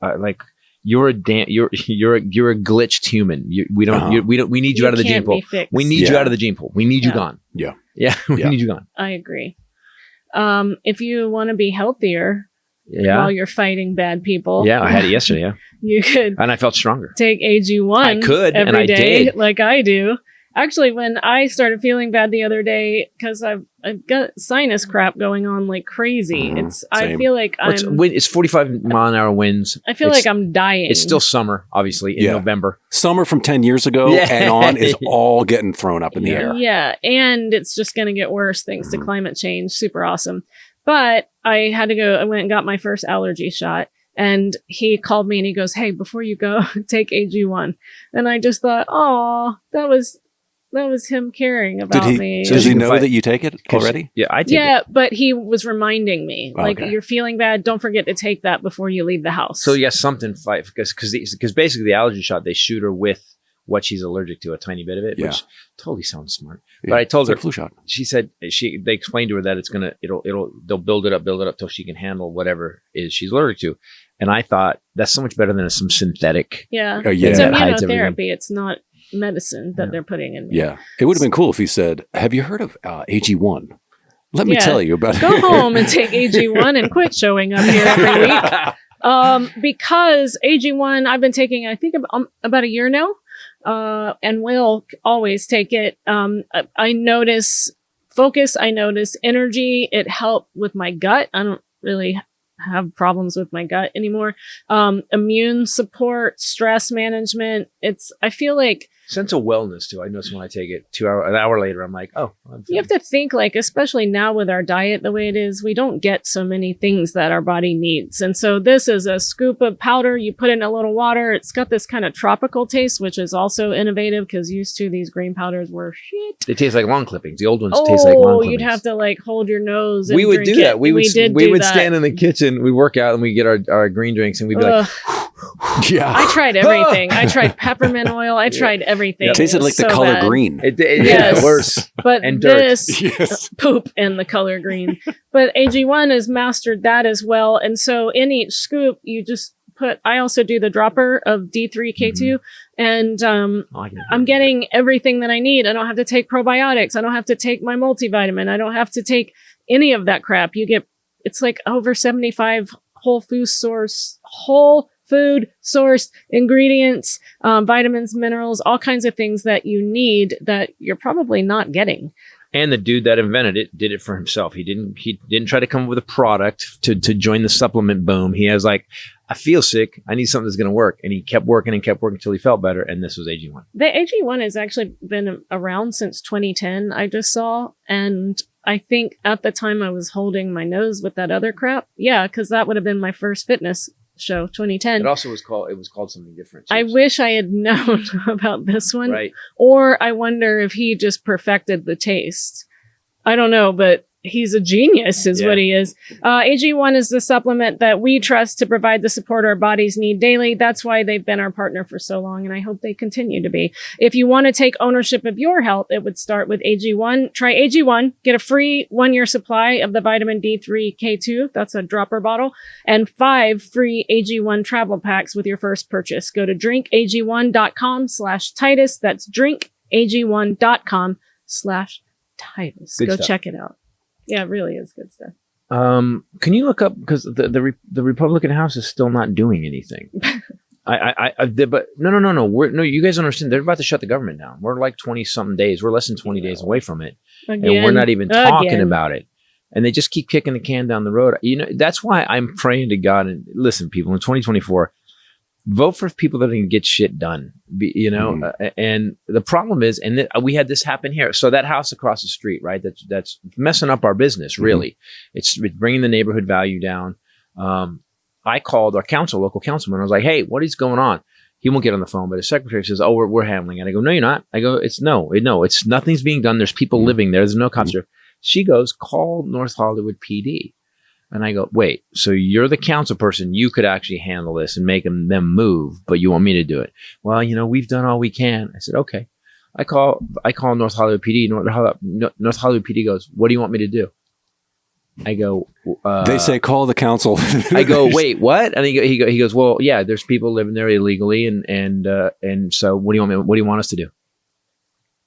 Like, you're a glitched human. We need you out of the gene pool. We need you out of the gene pool. We need you gone. Yeah. We need you gone. I agree. If you want to be healthier, while you're fighting bad people. Yeah, I had it yesterday. Yeah, you could, and I felt stronger. Take AG1. I could, every and I day, did, like I do. Actually, when I started feeling bad the other day, because I've got sinus crap going on like crazy. I feel like it's 45-mile-an-hour winds. I feel like I'm dying. It's still summer, obviously, in November. Summer from 10 years ago and on is all getting thrown up in the air. Yeah, and it's just going to get worse thanks to climate change. Super awesome. But I had to go. I went and got my first allergy shot. And he called me and he goes, "Hey, before you go, take AG1." And I just thought, oh, that was him caring about me. Does he know that you take it already? Yeah, I take it. Yeah, but he was reminding me, like, you're feeling bad. Don't forget to take that before you leave the house. So yes, something fight because basically the allergy shot, they shoot her with what she's allergic to, a tiny bit of it, which totally sounds smart. Yeah, but I told her, like a flu shot. She said they explained to her that they'll build it up till she can handle whatever is she's allergic to. And I thought that's so much better than some synthetic. Yeah, it's immunotherapy. It's not medicine that they're putting in me. Yeah, it would have been cool if he said, "Have you heard of AG1? Let me tell you about it." Go home and take AG1 and quit showing up here every week. Because AG1, I've been taking, I think, about a year now, and will always take it. I notice focus. I notice energy. It helped with my gut. I don't really have problems with my gut anymore. Immune support, stress management. I feel like sense of wellness too. I notice when I take it an hour later, I'm like, oh. You have to think, like, especially now with our diet the way it is, we don't get so many things that our body needs. And so this is a scoop of powder. You put it in a little water. It's got this kind of tropical taste, which is also innovative because used to these green powders were shit. They taste like lawn clippings. The old ones taste like lawn clippings. You'd have to like hold your nose and we would do that. We would that. stand in the kitchen, we'd work out and we'd get our green drinks and we'd be like, yeah. I tried everything. I tried peppermint oil. I tried everything. It tasted like the color green. Yes. Worse. But and this poop and the color green. But AG1 has mastered that as well. And so in each scoop, you just I also do the dropper of D3K2 and I'm getting everything that I need. I don't have to take probiotics. I don't have to take my multivitamin. I don't have to take any of that crap. It's like over 75 whole food sourced ingredients, vitamins, minerals, all kinds of things that you need that you're probably not getting. And the dude that invented it did it for himself. He didn't try to come up with a product to join the supplement boom. He has like, I feel sick. I need something that's going to work. And he kept working until he felt better. And this was AG1. The AG1 has actually been around since 2010, I just saw. And I think at the time I was holding my nose with that other crap. Yeah, because that would have been my first fitness show, 2010. It also was called something different. I wish I had known about this one. Right. Or I wonder if he just perfected the taste. I don't know, but he's a genius is what he is. AG1 is the supplement that we trust to provide the support our bodies need daily. That's why they've been our partner for so long, and I hope they continue to be. If you want to take ownership of your health, it would start with AG1. Try AG1, get a free 1-year supply of the vitamin D3K2. That's a dropper bottle, and 5 free AG1 travel packs with your first purchase. Go to drinkag1.com/Titus. That's drinkag1.com/Titus. Go check it out. Yeah, it really is good stuff. Can you look up, because the Republican House is still not doing anything. But no. You guys don't understand. They're about to shut the government down. We're like 20 something days. We're less than 20 days away from it, and we're not even talking about it. And they just keep kicking the can down the road. You know, that's why I'm praying to God. And listen, people, in 2024, vote for people that can get shit done. And the problem is, and we had this happen here. So that house across the street, right? That's messing up our business. Really, it's bringing the neighborhood value down. I called our local councilman. I was like, "Hey, what is going on?" He won't get on the phone, but his secretary says, "Oh, we're handling it." I go, "No, you're not." I go, "It's nothing's being done. There's people living there. There's no cops there." She goes, "Call North Hollywood PD." And I go, "Wait, so you're the council person. You could actually handle this and make them move, but you want me to do it?" "Well, we've done all we can." I said, "Okay." I call North Hollywood PD. North Hollywood PD goes, "What do you want me to do?" I go, they say call the council. I go, "Wait, what?" And he goes, "Well, yeah, there's people living there illegally, and so what do you want us to do?"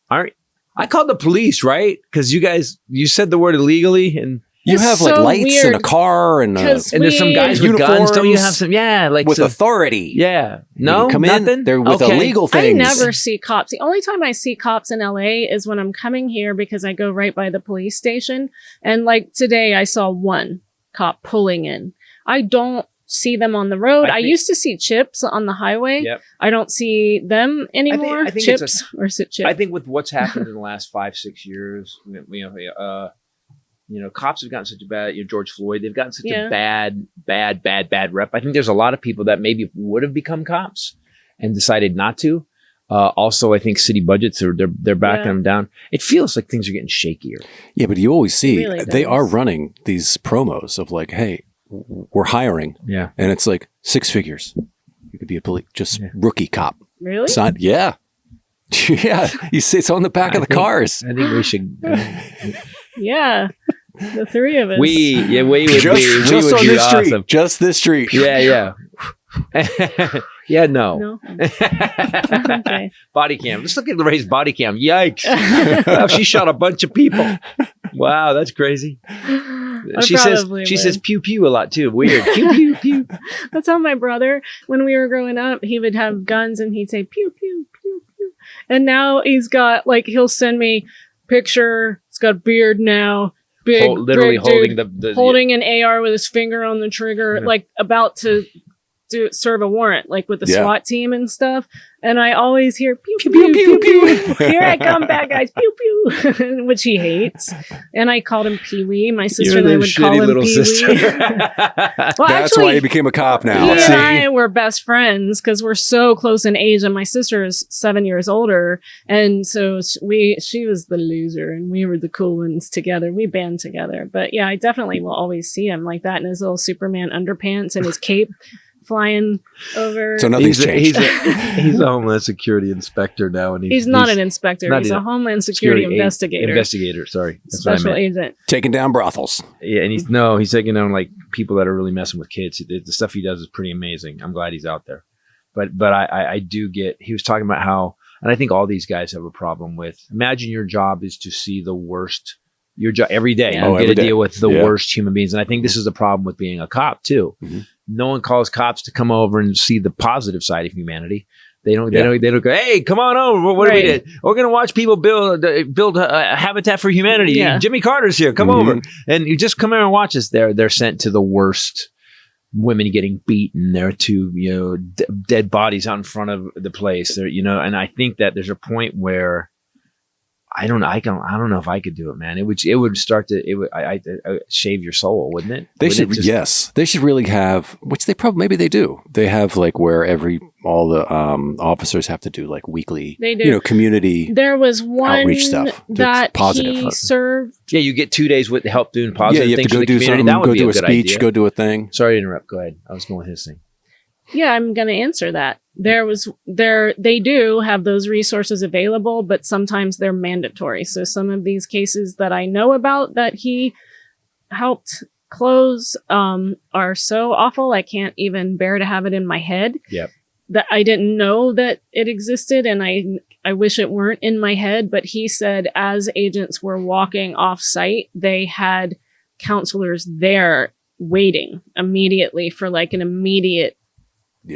All right, I called the police, right? Because you said the word illegally, and You have like lights and a car and there's some guys with guns. Don't you have some? Yeah, like with authority. Yeah, no, come nothing. In, they're with illegal things. I never see cops. The only time I see cops in LA is when I'm coming here because I go right by the police station. And like today, I saw one cop pulling in. I don't see them on the road. I used to see Chips on the highway. Yep. I don't see them anymore. I think Chips or is it Chips? I think with what's happened in the last 5-6 years, cops have gotten such a bad, George Floyd, they've gotten such a bad rep. I think there's a lot of people that maybe would have become cops and decided not to. Also, I think city budgets they're backing them down. It feels like things are getting shakier. Yeah, but you always see really they are running these promos of like, hey, we're hiring. Yeah. And it's like 6 figures. You could be a rookie cop. Really? Yeah. Yeah. You see it's on the back of the cars. I think we should. Yeah. The three of us. We would just on be this awesome. street. Just this street. Yeah. Yeah, no. Okay. Body cam. Just look at Lorraine's body cam. Yikes. Wow, she shot a bunch of people. Wow, that's crazy. She says pew pew a lot too. Weird. Pew pew pew. That's how my brother, when we were growing up, he would have guns and he'd say pew pew pew pew. And now he's got he'll send me picture. He's got a beard now. Big, literally holding holding an AR with his finger on the trigger, about to serve a warrant, with the SWAT team and stuff. And I always hear pew pew pew pew pew. Here I come, bad guys, pew pew, which he hates. And I called him Pee Wee. My sister and I would call him Pee Wee. Well, that's why he became a cop now. He and I were best friends because we're so close in age, and my sister is 7 years older, and so she was the loser, and we were the cool ones together. We band together, but yeah, I definitely will always see him like that in his little Superman underpants and his cape. Flying over. So nothing's changed. He's a Homeland Security inspector now, and he's not an inspector. He's a Homeland Security investigator. Investigator, sorry, that's special agent, taking down brothels. Yeah, and he's taking down people that are really messing with kids. The stuff he does is pretty amazing. I'm glad he's out there, but I do get. He was talking about how, and I think all these guys have a problem with. Imagine your job is to see the worst. Your job every day. You get to deal with the worst human beings, and I think this is a problem with being a cop too. Mm-hmm. No one calls cops to come over and see the positive side of humanity. They don't go, hey, come on over. What do we do? We're going to watch people build a Habitat for Humanity. Yeah. Jimmy Carter's here. Come over. And you just come here and watch us. They're sent to the worst. Women getting beaten. There are two, dead bodies out in front of the place. There, and I think that there's a point where I don't know if I could do it, man. It would start to shave your soul, wouldn't it? They should really have, which they probably, maybe they do. They have where all the officers have to do weekly, they do. Community. There was one outreach stuff that he served. Yeah, you get 2 days with help doing positive you have things to go do something. That would go be do a good speech. idea. Go do a thing. Sorry to interrupt. Go ahead. I was going with his thing. Yeah, I'm going to answer that. They do have those resources available, but sometimes they're mandatory. So some of these cases that I know about that he helped close are so awful. I can't even bear to have it in my head. Yep. That I didn't know that it existed, and I wish it weren't in my head. But he said as agents were walking off site, they had counselors there waiting immediately for an immediate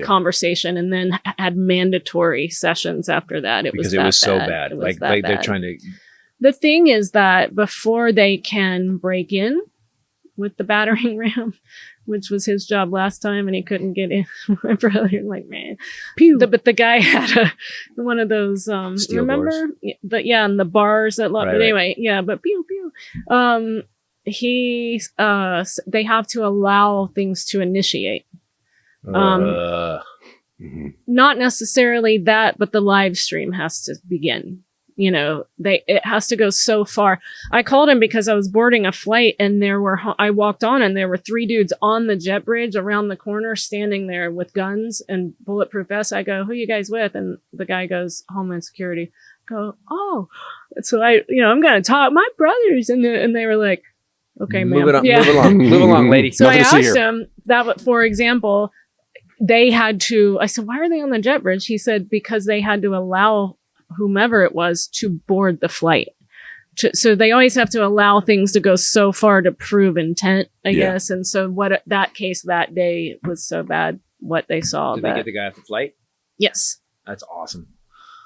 conversation, and then had mandatory sessions after that. It was so bad. They're trying to. The thing is that before they can break in with the battering ram, which was his job last time, and he couldn't get in. My brother, man, pew. But the guy had one of those. Steel remember? Doors. And the bars that. Right, but anyway, yeah. But pew pew. They have to allow things to initiate. Not necessarily that, but the live stream has to begin. It has to go so far. I called him because I was boarding a flight, and I walked on, and there were 3 dudes on the jet bridge around the corner, standing there with guns and bulletproof vests. I go, "Who you guys with?" And the guy goes, "Homeland Security." I go, "Oh," so I'm going to talk my brothers, and they were like, "Okay, ma'am. Move along, lady." So I asked him that, for example. They had to, I said, why are they on the jet bridge? He said, because they had to allow whomever it was to board the flight. so they always have to allow things to go so far to prove intent, I guess. And so what that case that day was so bad, what they saw. Did they get the guy off the flight? Yes. That's awesome.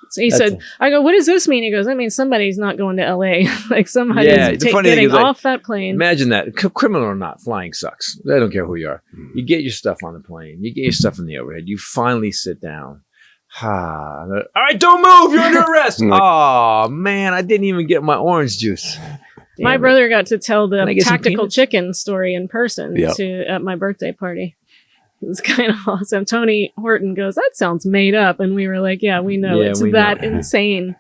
So he said, I go, what does this mean? He goes, that means somebody's not going to LA. Like somebody's getting off that plane. Imagine that. Criminal or not, flying sucks. I don't care who you are. You get your stuff on the plane. You get your stuff in the overhead. You finally sit down. All right, don't move. You're under arrest. Oh, man, I didn't even get my orange juice. My brother got to tell the tactical chicken story in person at my birthday party. It was kind of awesome. Tony Horton goes, that sounds made up. And we were like, yeah, we know. It's that insane.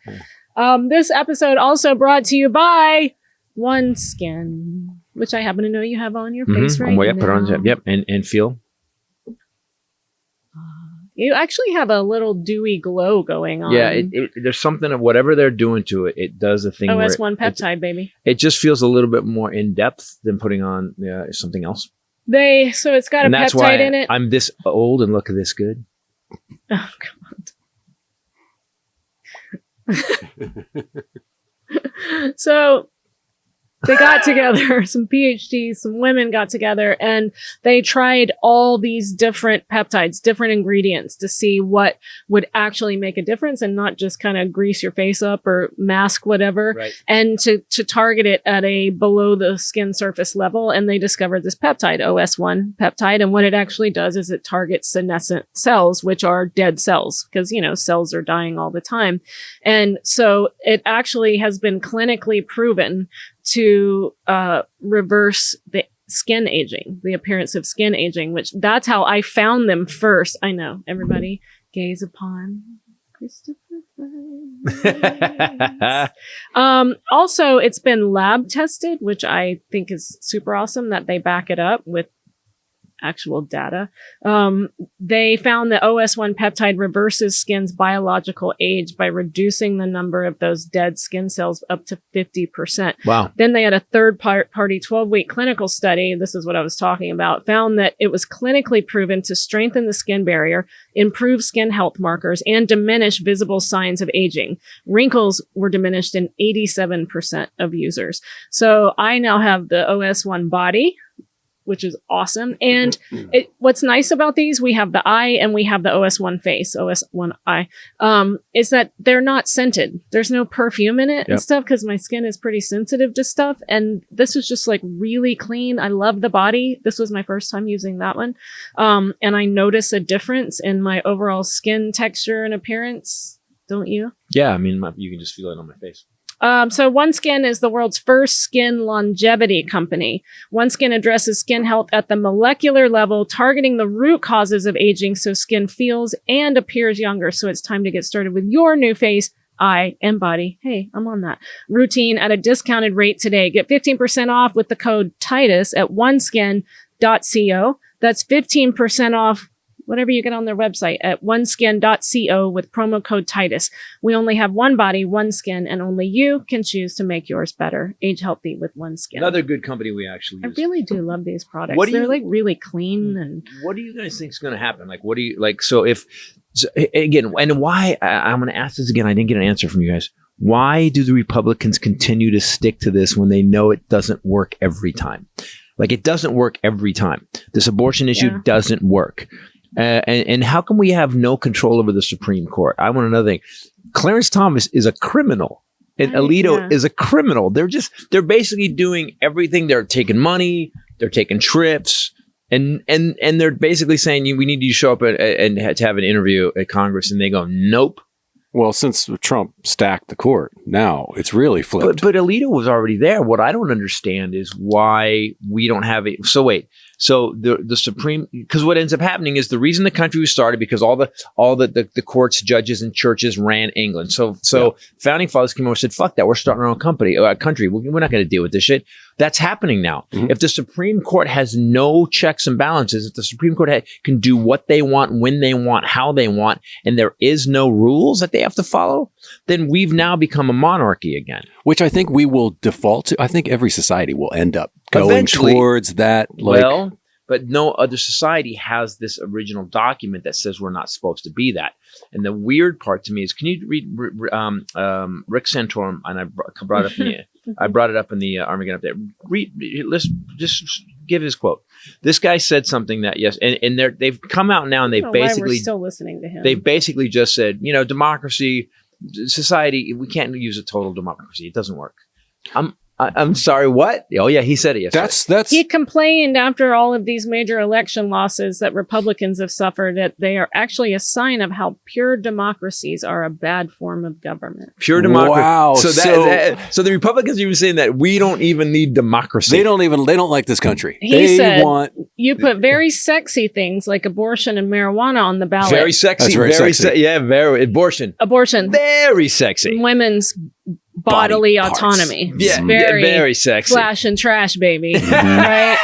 This episode also brought to you by OneSkin, which I happen to know you have on your face right now. Put on, yep, and feel. You actually have a little dewy glow going on. Yeah, there's something of whatever they're doing to it. It does a thing. OS1 peptide, baby. It just feels a little bit more in depth than putting on something else. So it's got a peptide in it. I'm this old and look this good. Oh God. So they got together, some PhDs, some women got together, and they tried all these different peptides, different ingredients to see what would actually make a difference and not just kind of grease your face up or mask whatever, and to target it at a below the skin surface level. And they discovered this peptide, OS1 peptide. And what it actually does is it targets senescent cells, which are dead cells, because, cells are dying all the time. And so it actually has been clinically proven to reverse the skin aging, the appearance of skin aging, which that's how I found them first. I know, everybody gaze upon Christopher. Also, it's been lab tested, which I think is super awesome that they back it up with actual data. They found that OS1 peptide reverses skin's biological age by reducing the number of those dead skin cells up to 50%. Wow. Then they had a third party 12-week clinical study. This is what I was talking about. Found that it was clinically proven to strengthen the skin barrier, improve skin health markers, and diminish visible signs of aging. Wrinkles were diminished in 87% of users. So I now have the OS1 body, which is awesome. And what's nice about these, we have the eye and we have the OS1 face, OS1 eye, is that they're not scented. There's no perfume in it and stuff because my skin is pretty sensitive to stuff. And this is just like really clean. I love the body. This was my first time using that one. And I notice a difference in my overall skin texture and appearance. Don't you? Yeah, I mean, you can just feel it on my face. So OneSkin is the world's first skin longevity company. OneSkin addresses skin health at the molecular level, targeting the root causes of aging so skin feels and appears younger. So it's time to get started with your new face, eye, and body. Hey, I'm on that routine at a discounted rate today. Get 15% off with the code Titus at oneskin.co. That's 15% off whatever you get on their website at oneskin.co with promo code Titus. We only have one body, one skin, and only you can choose to make yours better. Age healthy with OneSkin. Another good company we actually use. I really do love these products. They're like really clean. And what do you guys think is going to happen? Like, what do you like? So again, and why I'm going to ask this again. I didn't get an answer from you guys. Why do the Republicans continue to stick to this when they know it doesn't work every time? Like, it doesn't work every time. This abortion issue doesn't work. And how come we have no control over the Supreme Court? I want another thing. Clarence Thomas is a criminal, and Alito is a criminal. They're basically doing everything. They're taking money, they're taking trips, and they're basically saying we need you to show up and to have an interview at Congress, and they go, nope. Well, since Trump stacked the court, now it's really flipped. But Alito was already there. What I don't understand is why we don't have it. So wait. So the Supreme, because what ends up happening is the reason the country was started because all the courts, judges, and churches ran England. So founding fathers came over and said, "Fuck that, we're starting our own country. We're not going to deal with this shit." That's happening now. Mm-hmm. If the Supreme Court has no checks and balances, if the Supreme Court can do what they want, when they want, how they want, and there is no rules that they have to follow, then we've now become a monarchy again. Which I think we will default to. I think every society will end up going towards that. But no other society has this original document that says we're not supposed to be that. And the weird part to me is, can you read Rick Santorum? And I brought up I brought it up in the Armageddon update. Let's just give his quote. This guy said something that and they've come out now and they've basically we're still listening to him. They've basically just said, democracy, society, we can't use a total democracy. It doesn't work. I'm sorry, what? Oh yeah, he said it yesterday. That's He complained after all of these major election losses that Republicans have suffered that they are actually a sign of how pure democracies are a bad form of government. Pure democracy. Wow. So the Republicans are even saying that we don't even need democracy. They don't like this country. He said you put very sexy things like abortion and marijuana on the ballot. Very sexy. That's very sexy. Very abortion. Very sexy. Women's bodily autonomy. Yeah, very sexy. Flash and trash, baby. Right?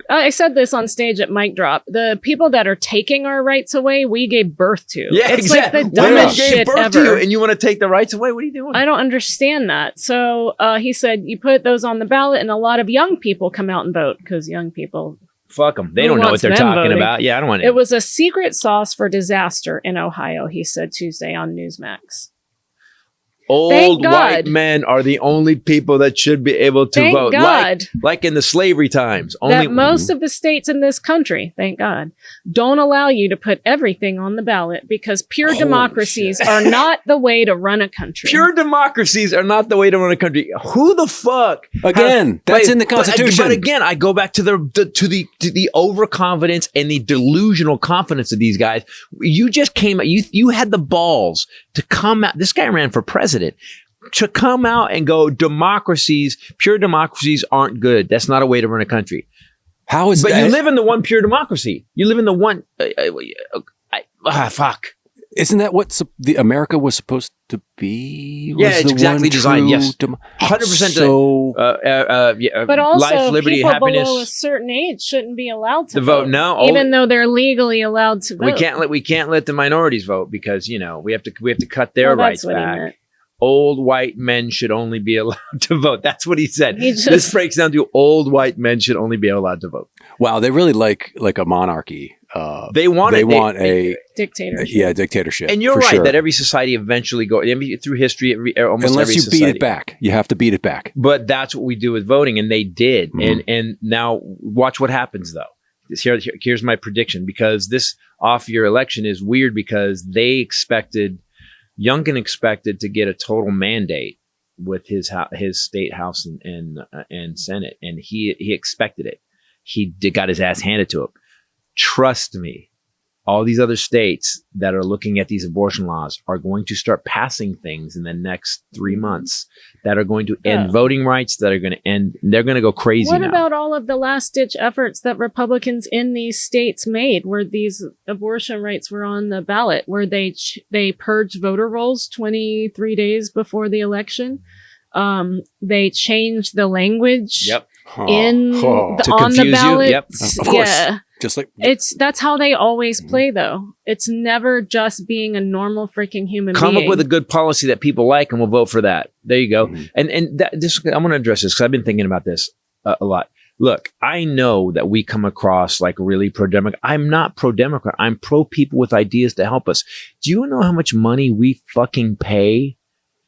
I said this on stage at Mic Drop. The people that are taking our rights away, we gave birth to. Yeah, it's exactly. like the dumbest shit birth ever. To you and you want to take the rights away? What are you doing? I don't understand that. So he said you put those on the ballot and a lot of young people come out and vote because young people... Fuck them. They don't know what they're talking about. Yeah, I don't want to. It was a secret sauce for disaster in Ohio, he said Tuesday on Newsmax. Old white men are the only people that should be able to vote. God. Like in the slavery times. That most of the states in this country, thank God, don't allow you to put everything on the ballot because pure democracies are not the way to run a country. Pure democracies are not the way to run a country. Who the fuck? Again, that's in the Constitution. But again, I go back to the overconfidence and the delusional confidence of these guys. You just came, you had the balls to come out. This guy ran for president. To come out and go, pure democracies aren't good. That's not a way to run a country. How is that? But you live in the one pure democracy. You live in the one. Fuck. Isn't that what the America was supposed to be? Yeah, it's exactly designed. Yes, 100%. So, but also, life, liberty, people happiness. below a certain age shouldn't be allowed to vote. No, even though they're legally allowed to vote. We can't let the minorities vote because we have to cut their rights back. Old white men should only be allowed to vote. That's what he said. This breaks down to old white men should only be allowed to vote. Wow, they really like a monarchy. They want a dictatorship. Yeah, dictatorship. And you're right that every society eventually through history, almost unless every you society. beat it back, you have to beat it back. But that's what we do with voting, and they did. And now watch what happens though. Here's my prediction, because this off-year election is weird because Youngkin expected to get a total mandate with his state house and Senate, and he expected it. He got his ass handed to him. Trust me, all these other states that are looking at these abortion laws are going to start passing things in the next 3 months that are going to end voting rights, that are going to end. They're going to go crazy. What about all of the last ditch efforts that Republicans in these states made where these abortion rights were on the ballot, where they purged voter rolls 23 days before the election? They changed the language on the ballot. Yep. Of course. Yeah. Just like that's how they always play, though. It's never just being a normal freaking human being. Come up with a good policy that people like, and we'll vote for that. There you go. And I'm going to address this because I've been thinking about this a lot. Look, I know that we come across like really pro-Democrat. I'm not pro-Democrat. I'm pro-people with ideas to help us. Do you know how much money we fucking pay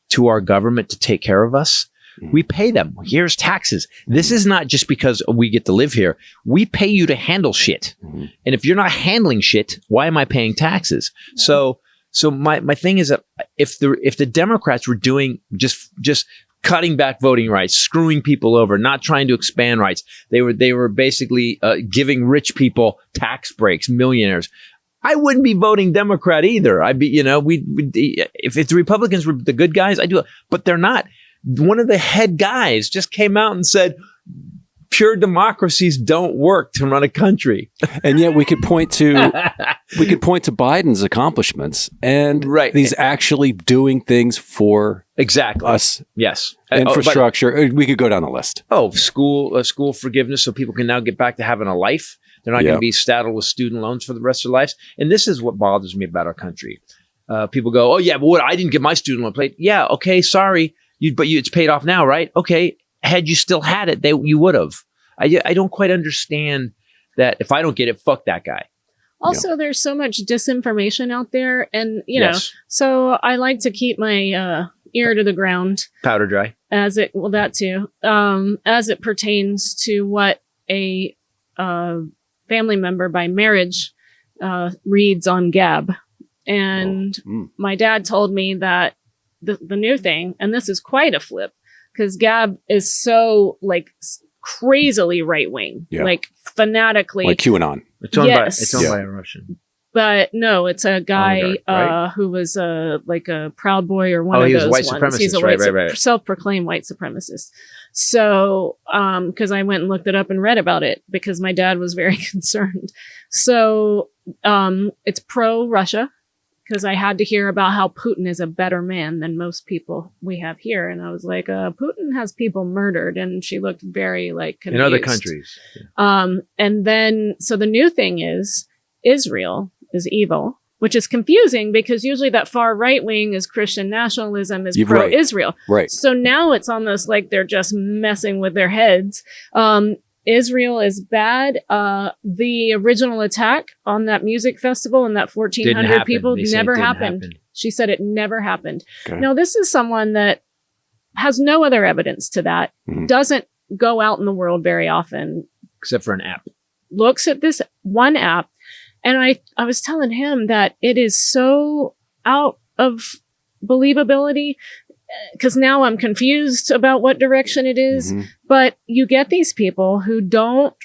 to our government to take care of us? We pay them. Here's taxes. This is not just because we get to live here. We pay you to handle shit. And if you're not handling shit, why am I paying taxes? So my thing is that if the Democrats were doing just cutting back voting rights, screwing people over, not trying to expand rights, they were basically giving rich people tax breaks, millionaires. I wouldn't be voting Democrat either. I'd be, if the Republicans were the good guys, I'd do it, but they're not. One of the head guys just came out and said, pure democracies don't work to run a country. And yet we could point to Biden's accomplishments and he's actually doing things for us. Yes. Infrastructure. We could go down the list. School forgiveness so people can now get back to having a life. They're not going to be saddled with student loans for the rest of their lives. And this is what bothers me about our country. People go, oh yeah, but what? I didn't get my student loan paid. Yeah. Okay. Sorry. It's paid off now, right? Okay. Had you still had it, you would have. I don't quite understand that. If I don't get it, fuck that guy. Also, there's so much disinformation out there, and you know, so I like to keep my ear to the ground. Powder dry. That too. As it pertains to what a family member by marriage reads on Gab. And my dad told me that the new thing, and this is quite a flip, because Gab is so like crazily right wing, like fanatically, like QAnon. It's owned by a Russian. But no, it's a guy right? who was like a Proud Boy or one of those white ones. Supremacist, He's a self-proclaimed white supremacist. So, because I went and looked it up and read about it because my dad was very concerned. So, it's pro-Russia because I had to hear about how Putin is a better man than most people we have here. And I was like, Putin has people murdered. And she looked very like confused. In other countries. And then, so the new thing is Israel is evil, which is confusing because usually that far right wing is Christian nationalism, is pro-Israel. Right. So now it's almost like they're just messing with their heads. Israel is bad. The original attack on that music festival and that 1,400 people never happened. She said it never happened. Okay. Now, this is someone that has no other evidence to that, doesn't go out in the world very often. Except for an app. Looks at this one app. And I was telling him that it is so out of believability because now I'm confused about what direction it is. But you get these people who don't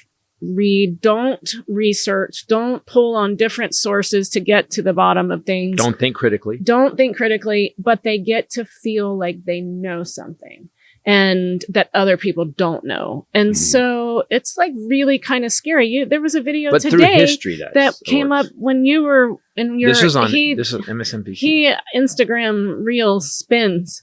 read, don't research, don't pull on different sources to get to the bottom of things. Don't think critically, but they get to feel like they know something and that other people don't know. And so it's like really kind of scary. There was a video today that came up when you were in your... This is MSNBC. He Instagram reel spins.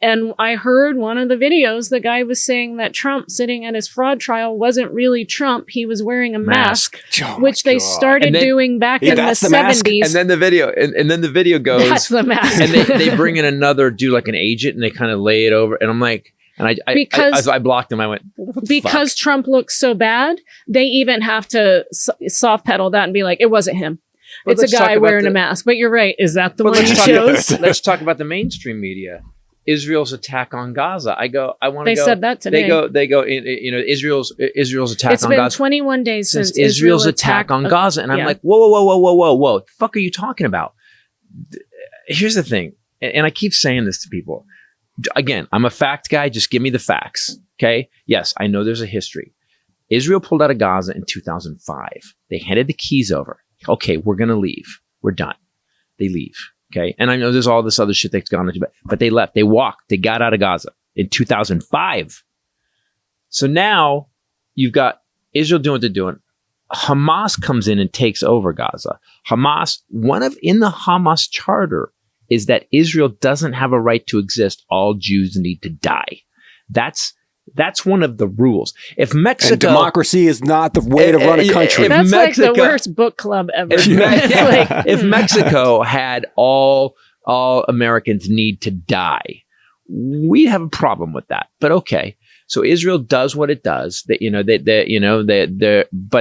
And I heard one of the videos, the guy was saying that Trump sitting at his fraud trial wasn't really Trump. He was wearing a mask, which they started doing back in the 70s. And then the video, and then the video goes, that's the mask. And they bring in another dude, like an agent, and they kind of lay it over. And I'm like, and I blocked him. I went, because Trump looks so bad, they even have to soft pedal that and be like, it wasn't him. Well, it's a guy wearing a mask. But you're right. Is that the one you chose? Let's talk about the mainstream media. Israel's attack on Gaza. I want to go. They said that today. They go. Israel's attack on Gaza. It's been 21 days since Israel's attack on Gaza, and I'm like, whoa! The fuck are you talking about? Here's the thing, and I keep saying this to people. Again, I'm a fact guy. Just give me the facts, okay? Yes, I know there's a history. Israel pulled out of Gaza in 2005. They handed the keys over. Okay, we're gonna leave. We're done. They leave. Okay. And I know there's all this other shit that's gone into, but they left. They walked. They got out of Gaza in 2005. So now you've got Israel doing what they're doing. Hamas comes in and takes over Gaza. Hamas, in the Hamas charter is that Israel doesn't have a right to exist. All Jews need to die. That's one of the rules. If Mexico... And democracy is not the way to run a country. That's like the worst book club ever. If Mexico had all Americans need to die, we'd have a problem with that. But okay. So Israel does what it does. But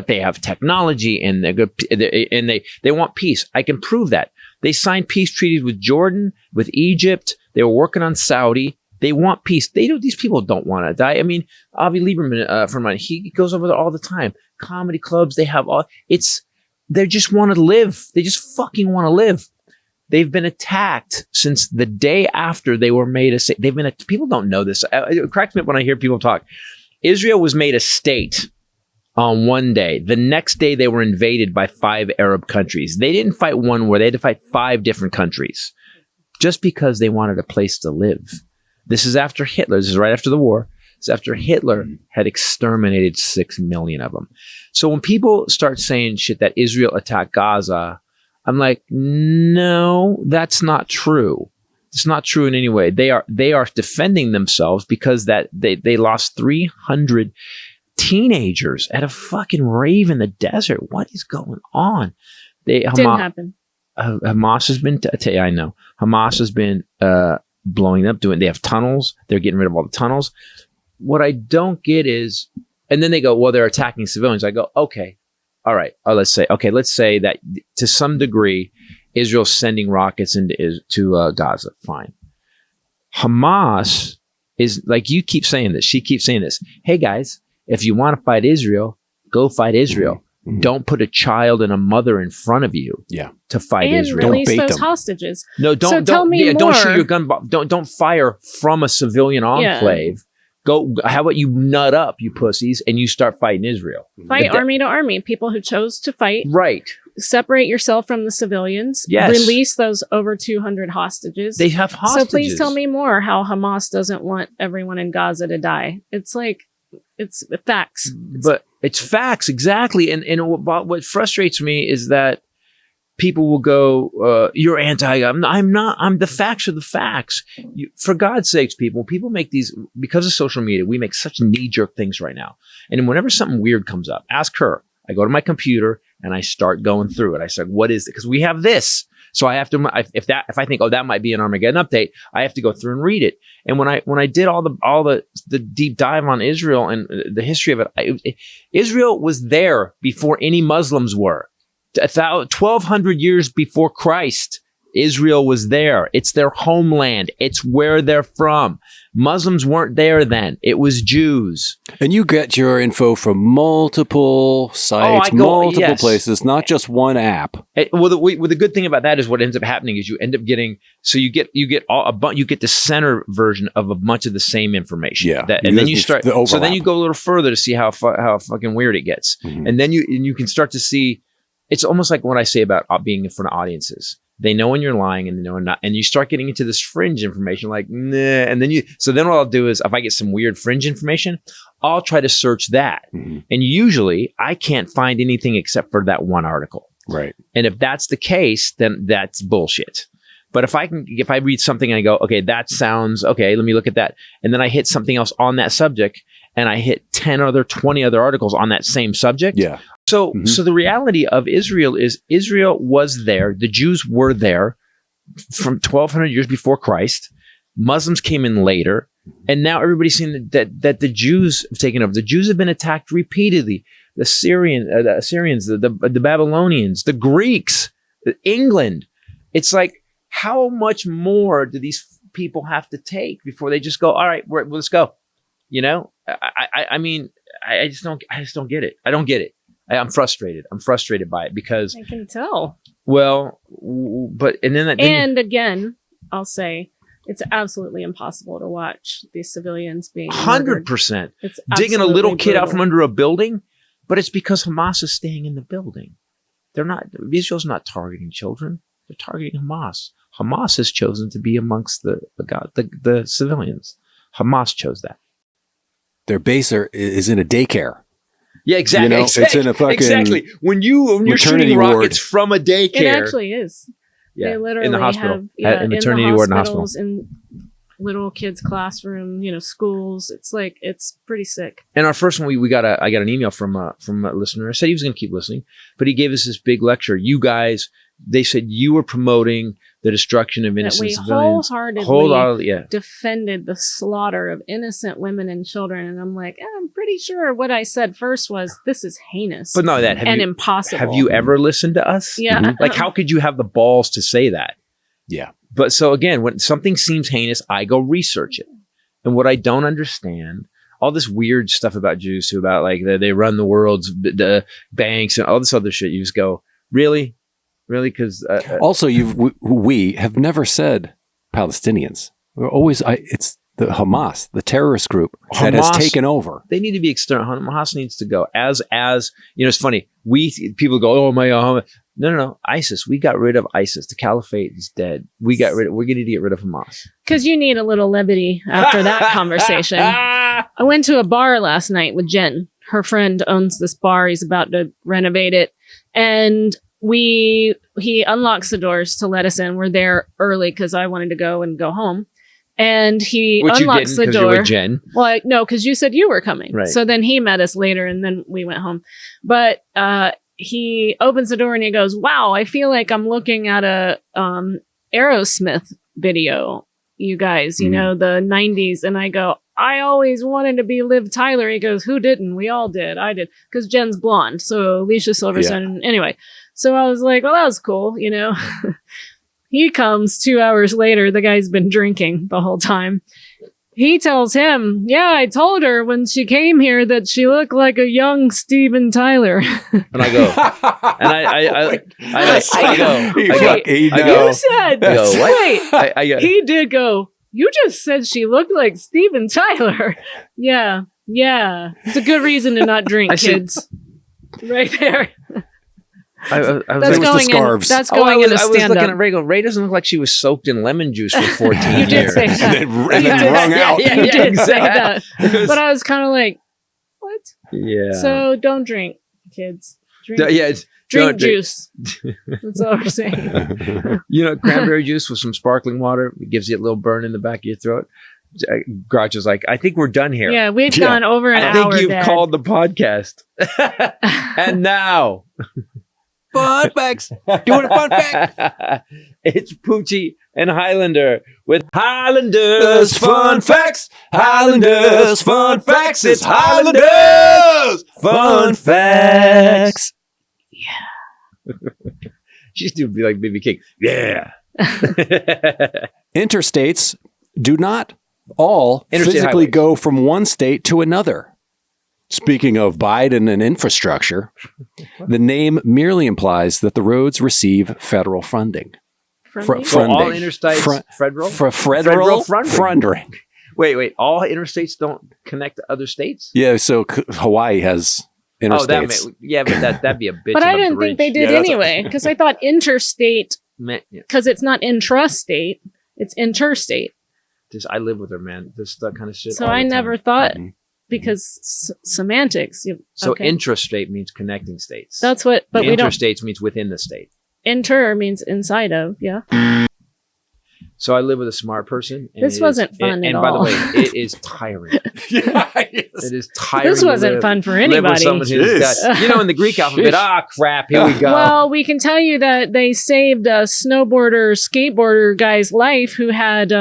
they have technology and they're good, and they want peace. I can prove that. They signed peace treaties with Jordan, with Egypt. They were working on Saudi. They want peace. These people don't want to die. I mean, Avi Lieberman, he goes over there all the time. Comedy clubs, they just want to live. They just fucking want to live. They've been attacked since the day after they were made a state. People don't know this. It cracks me up when I hear people talk. Israel was made a state on one day. The next day they were invaded by 5 Arab countries. They didn't fight one war. They had to fight 5 different countries just because they wanted a place to live. This is after Hitler. This is right after the war. It's after Hitler had exterminated 6 million of them. So when people start saying shit that Israel attacked Gaza, I'm like, no, that's not true. It's not true in any way. They are defending themselves because that they lost 300 teenagers at a fucking rave in the desert. What is going on? Didn't happen. Hamas has been. I know Hamas has been blowing up. They have tunnels. They're getting rid of all the tunnels. What I don't get is, and then they go, well, they're attacking civilians. I go, okay, all right. Let's say that to some degree, Israel's sending rockets to Gaza. Fine. Hamas is like, you keep saying this. She keeps saying this. Hey guys, if you want to fight Israel, go fight Israel. Mm-hmm. Don't put a child and a mother in front of you to fight Israel. And release don't those hostages. No, don't shoot your gun. Don't fire from a civilian enclave. Go. How about you nut up, you pussies, and you start fighting Israel? Fight army to army. People who chose to fight. Right. Separate yourself from the civilians. Yes. Release those over 200 hostages. They have hostages. So please tell me more how Hamas doesn't want everyone in Gaza to die. It's like, it's facts. But it's facts, exactly. And what frustrates me is that people will go, you're anti. I'm not. The facts are the facts. For God's sakes, people make these, because of social media, we make such knee-jerk things right now. And whenever something weird comes up, ask her. I go to my computer and I start going through it. I said, what is it? Because we have this. So I have to, if I think, that might be an Armageddon update, I have to go through and read it. And when I did all the deep dive on Israel and the history of it, Israel was there before any Muslims were. 1,200 years before Christ, Israel was there. It's their homeland. It's where they're from. Muslims weren't there then. It was Jews. And you get your info from multiple sites, multiple places, not just one app. Well, the good thing about that is what ends up happening is you end up getting, so you get the center version of a bunch of the same information. Yeah. And then you start. So then you go a little further to see how fucking weird it gets, and then you can start to see. It's almost like what I say about being in front of audiences. They know when you're lying and they know when not. And you start getting into this fringe information like, nah. And then what I'll do is if I get some weird fringe information, I'll try to search that. Mm-hmm. And usually I can't find anything except for that one article. Right. And if that's the case, then that's bullshit. But if I read something and I go, okay, that sounds okay, let me look at that. And then I hit something else on that subject and I hit 20 other articles on that same subject. Yeah. So the reality of Israel is Israel was there. The Jews were there from 1,200 years before Christ. Muslims came in later. And now everybody's seeing that the Jews have taken over. The Jews have been attacked repeatedly. The Assyrians, the Babylonians, the Greeks, England. It's like, how much more do these people have to take before they just go, all right, let's go? You know, I mean, I just don't get it. I don't get it. I'm frustrated. I'm frustrated by it because I can tell. Well, but again, I'll say it's absolutely impossible to watch these civilians being 100%. It's digging a little kid out from under a building, but it's because Hamas is staying in the building. They're not. Israel's not targeting children. They're targeting Hamas. Hamas has chosen to be amongst the civilians. Hamas chose that. Their base is in a daycare. Yeah, exactly. You know, it's in a fucking When you're shooting rockets from a daycare, it actually is. Yeah, they literally in the hospital, have in maternity ward in the hospital, in little kids' classroom, schools. It's pretty sick. And our first one, I got an email from a listener. I said he was going to keep listening, but he gave us this big lecture. You guys, they said you were promoting the destruction of innocent civilians. Wholeheartedly defended the slaughter of innocent women and children. And I'm like, I'm pretty sure what I said first was, this is heinous. But no, impossible. Have you ever listened to us? Yeah. Mm-hmm. Like, how could you have the balls to say that? Yeah. But so again, when something seems heinous, I go research it. And what I don't understand, all this weird stuff about Jews, about like they run the world's the banks and all this other shit, you just go, really? Really? Because also, we have never said Palestinians. We're always it's the Hamas, the terrorist group that has taken over. They need to be exterminated. Hamas needs to go. As it's funny. People go, oh my, no. ISIS. We got rid of ISIS. The caliphate is dead. We're going to get rid of Hamas. Because you need a little levity after that conversation. I went to a bar last night with Jen. Her friend owns this bar. He's about to renovate it, and he unlocks the doors to let us in. We're there early because I wanted to go home. And he unlocks the door. You're with Jen. Well, no, because you said you were coming. Right. So then he met us later and then we went home. But he opens the door and he goes, wow, I feel like I'm looking at a Aerosmith video, you guys, the 90s. And I go, I always wanted to be Liv Tyler. He goes, who didn't? We all did. I did. Because Jen's blonde. So Alicia Silverstone. Yeah. Anyway. So I was like, well, that was cool, He comes 2 hours later. The guy's been drinking the whole time. He tells him, yeah, I told her when she came here that she looked like a young Steven Tyler. And I go, and I go, You said, what? wait, he did go, you just said she looked like Steven Tyler. Yeah. It's a good reason to not drink, kids. Right there. I was that's going in. That's going in a stand-up. I was looking at Ray. Ray doesn't look like she was soaked in lemon juice for 14 years. You did say that. and then wrung out. You did say that. But I was kind of like, what? Yeah. So don't drink, kids. Drink juice. That's all we're saying. Cranberry juice with some sparkling water. It gives you a little burn in the back of your throat. Grouch is like, I think we're done here. Yeah, we've gone over an hour. I think you've called the podcast. And now... Fun facts. Doing a fun fact. It's Poochie and Highlander with Highlanders Fun Facts. Highlanders Fun Facts. It's Highlanders Fun Facts. Yeah. She used to be like BB King. Yeah. Interstates do not all physically highways go from one state to another. Speaking of Biden and infrastructure, the name merely implies that the roads receive federal funding. All interstates federal? Federal funding. Wait. All interstates don't connect to other states? Yeah, so Hawaii has interstates. But that'd be a bitch. But I didn't think they did anyway, because I thought interstate, because it's not intrastate, it's interstate. I live with her, man. This kind of shit. So I never thought... Because semantics. intrastate means connecting states. That's what, but we don't. Interstates means within the state. Inter means inside of, yeah. So I live with a smart person. This wasn't fun at all. And by the way, it is tiring. It is tiring. This wasn't fun for anybody. Live with someone who's got, in the Greek alphabet, crap, here we go. Well, we can tell you that they saved a skateboarder guy's life who had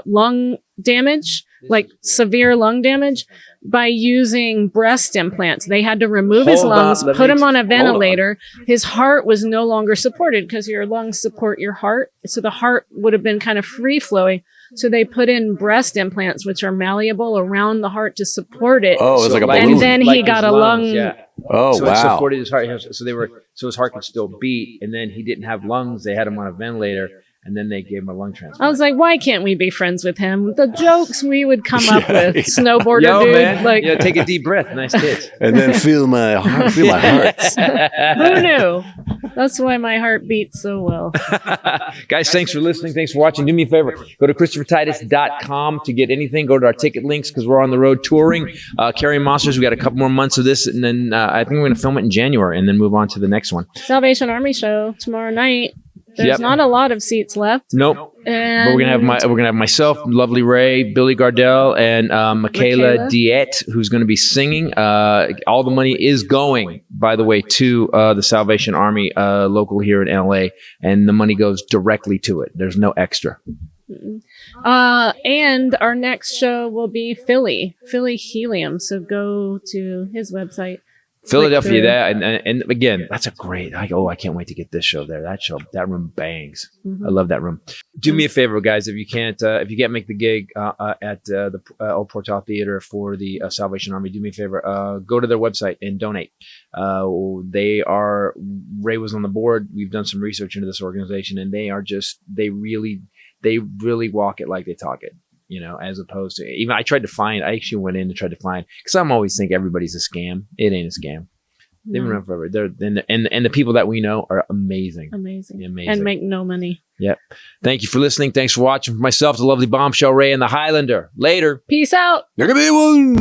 lung damage, like severe lung damage, by using breast implants. They had to remove his lungs, put him on a ventilator. His heart was no longer supported because your lungs support your heart. So the heart would have been kind of free flowing. So they put in breast implants, which are malleable around the heart to support it. Oh, it was like a balloon. And then he got a lung. Yeah. Oh, so wow. it supported his heart. So his heart could still beat. And then he didn't have lungs. They had him on a ventilator. And then they gave him a lung transplant. I was like, why can't we be friends with him? The jokes we would come up with. Snowboarder dude. Man. Take a deep breath. Nice kids. And then feel my heart. Who knew? That's why my heart beats so well. Guys, thanks for listening. Thanks for watching. Do me a favor. Go to ChristopherTitus.com to get anything. Go to our ticket links because we're on the road touring. Carrying Monsters. We got a couple more months of this. And then I think we're going to film it in January and then move on to the next one. Salvation Army show tomorrow night. There's not a lot of seats left. Nope. And but we're gonna have myself, Lovely Ray, Billy Gardell, and Michaela Diet, who's going to be singing. All the money is going, by the way, to the Salvation Army local here in LA, and the money goes directly to it. There's no extra. And our next show will be Philly Helium. So go to his website. Philadelphia, and again, that's a great. I can't wait to get this show there. That room bangs. Mm-hmm. I love that room. Do me a favor, guys, if you can't make the gig at the Old Portal Theater for the Salvation Army, do me a favor. Go to their website and donate. Ray was on the board. We've done some research into this organization, and they really walk it like they talk it. As opposed to I actually went in and tried to find, because I'm always think everybody's a scam. It ain't a scam. They've been around forever. And the people that we know are amazing. Amazing. And make no money. Yep. Thank you for listening. Thanks for watching. For myself, the lovely Bombshell Ray and the Highlander. Later. Peace out. There could be one.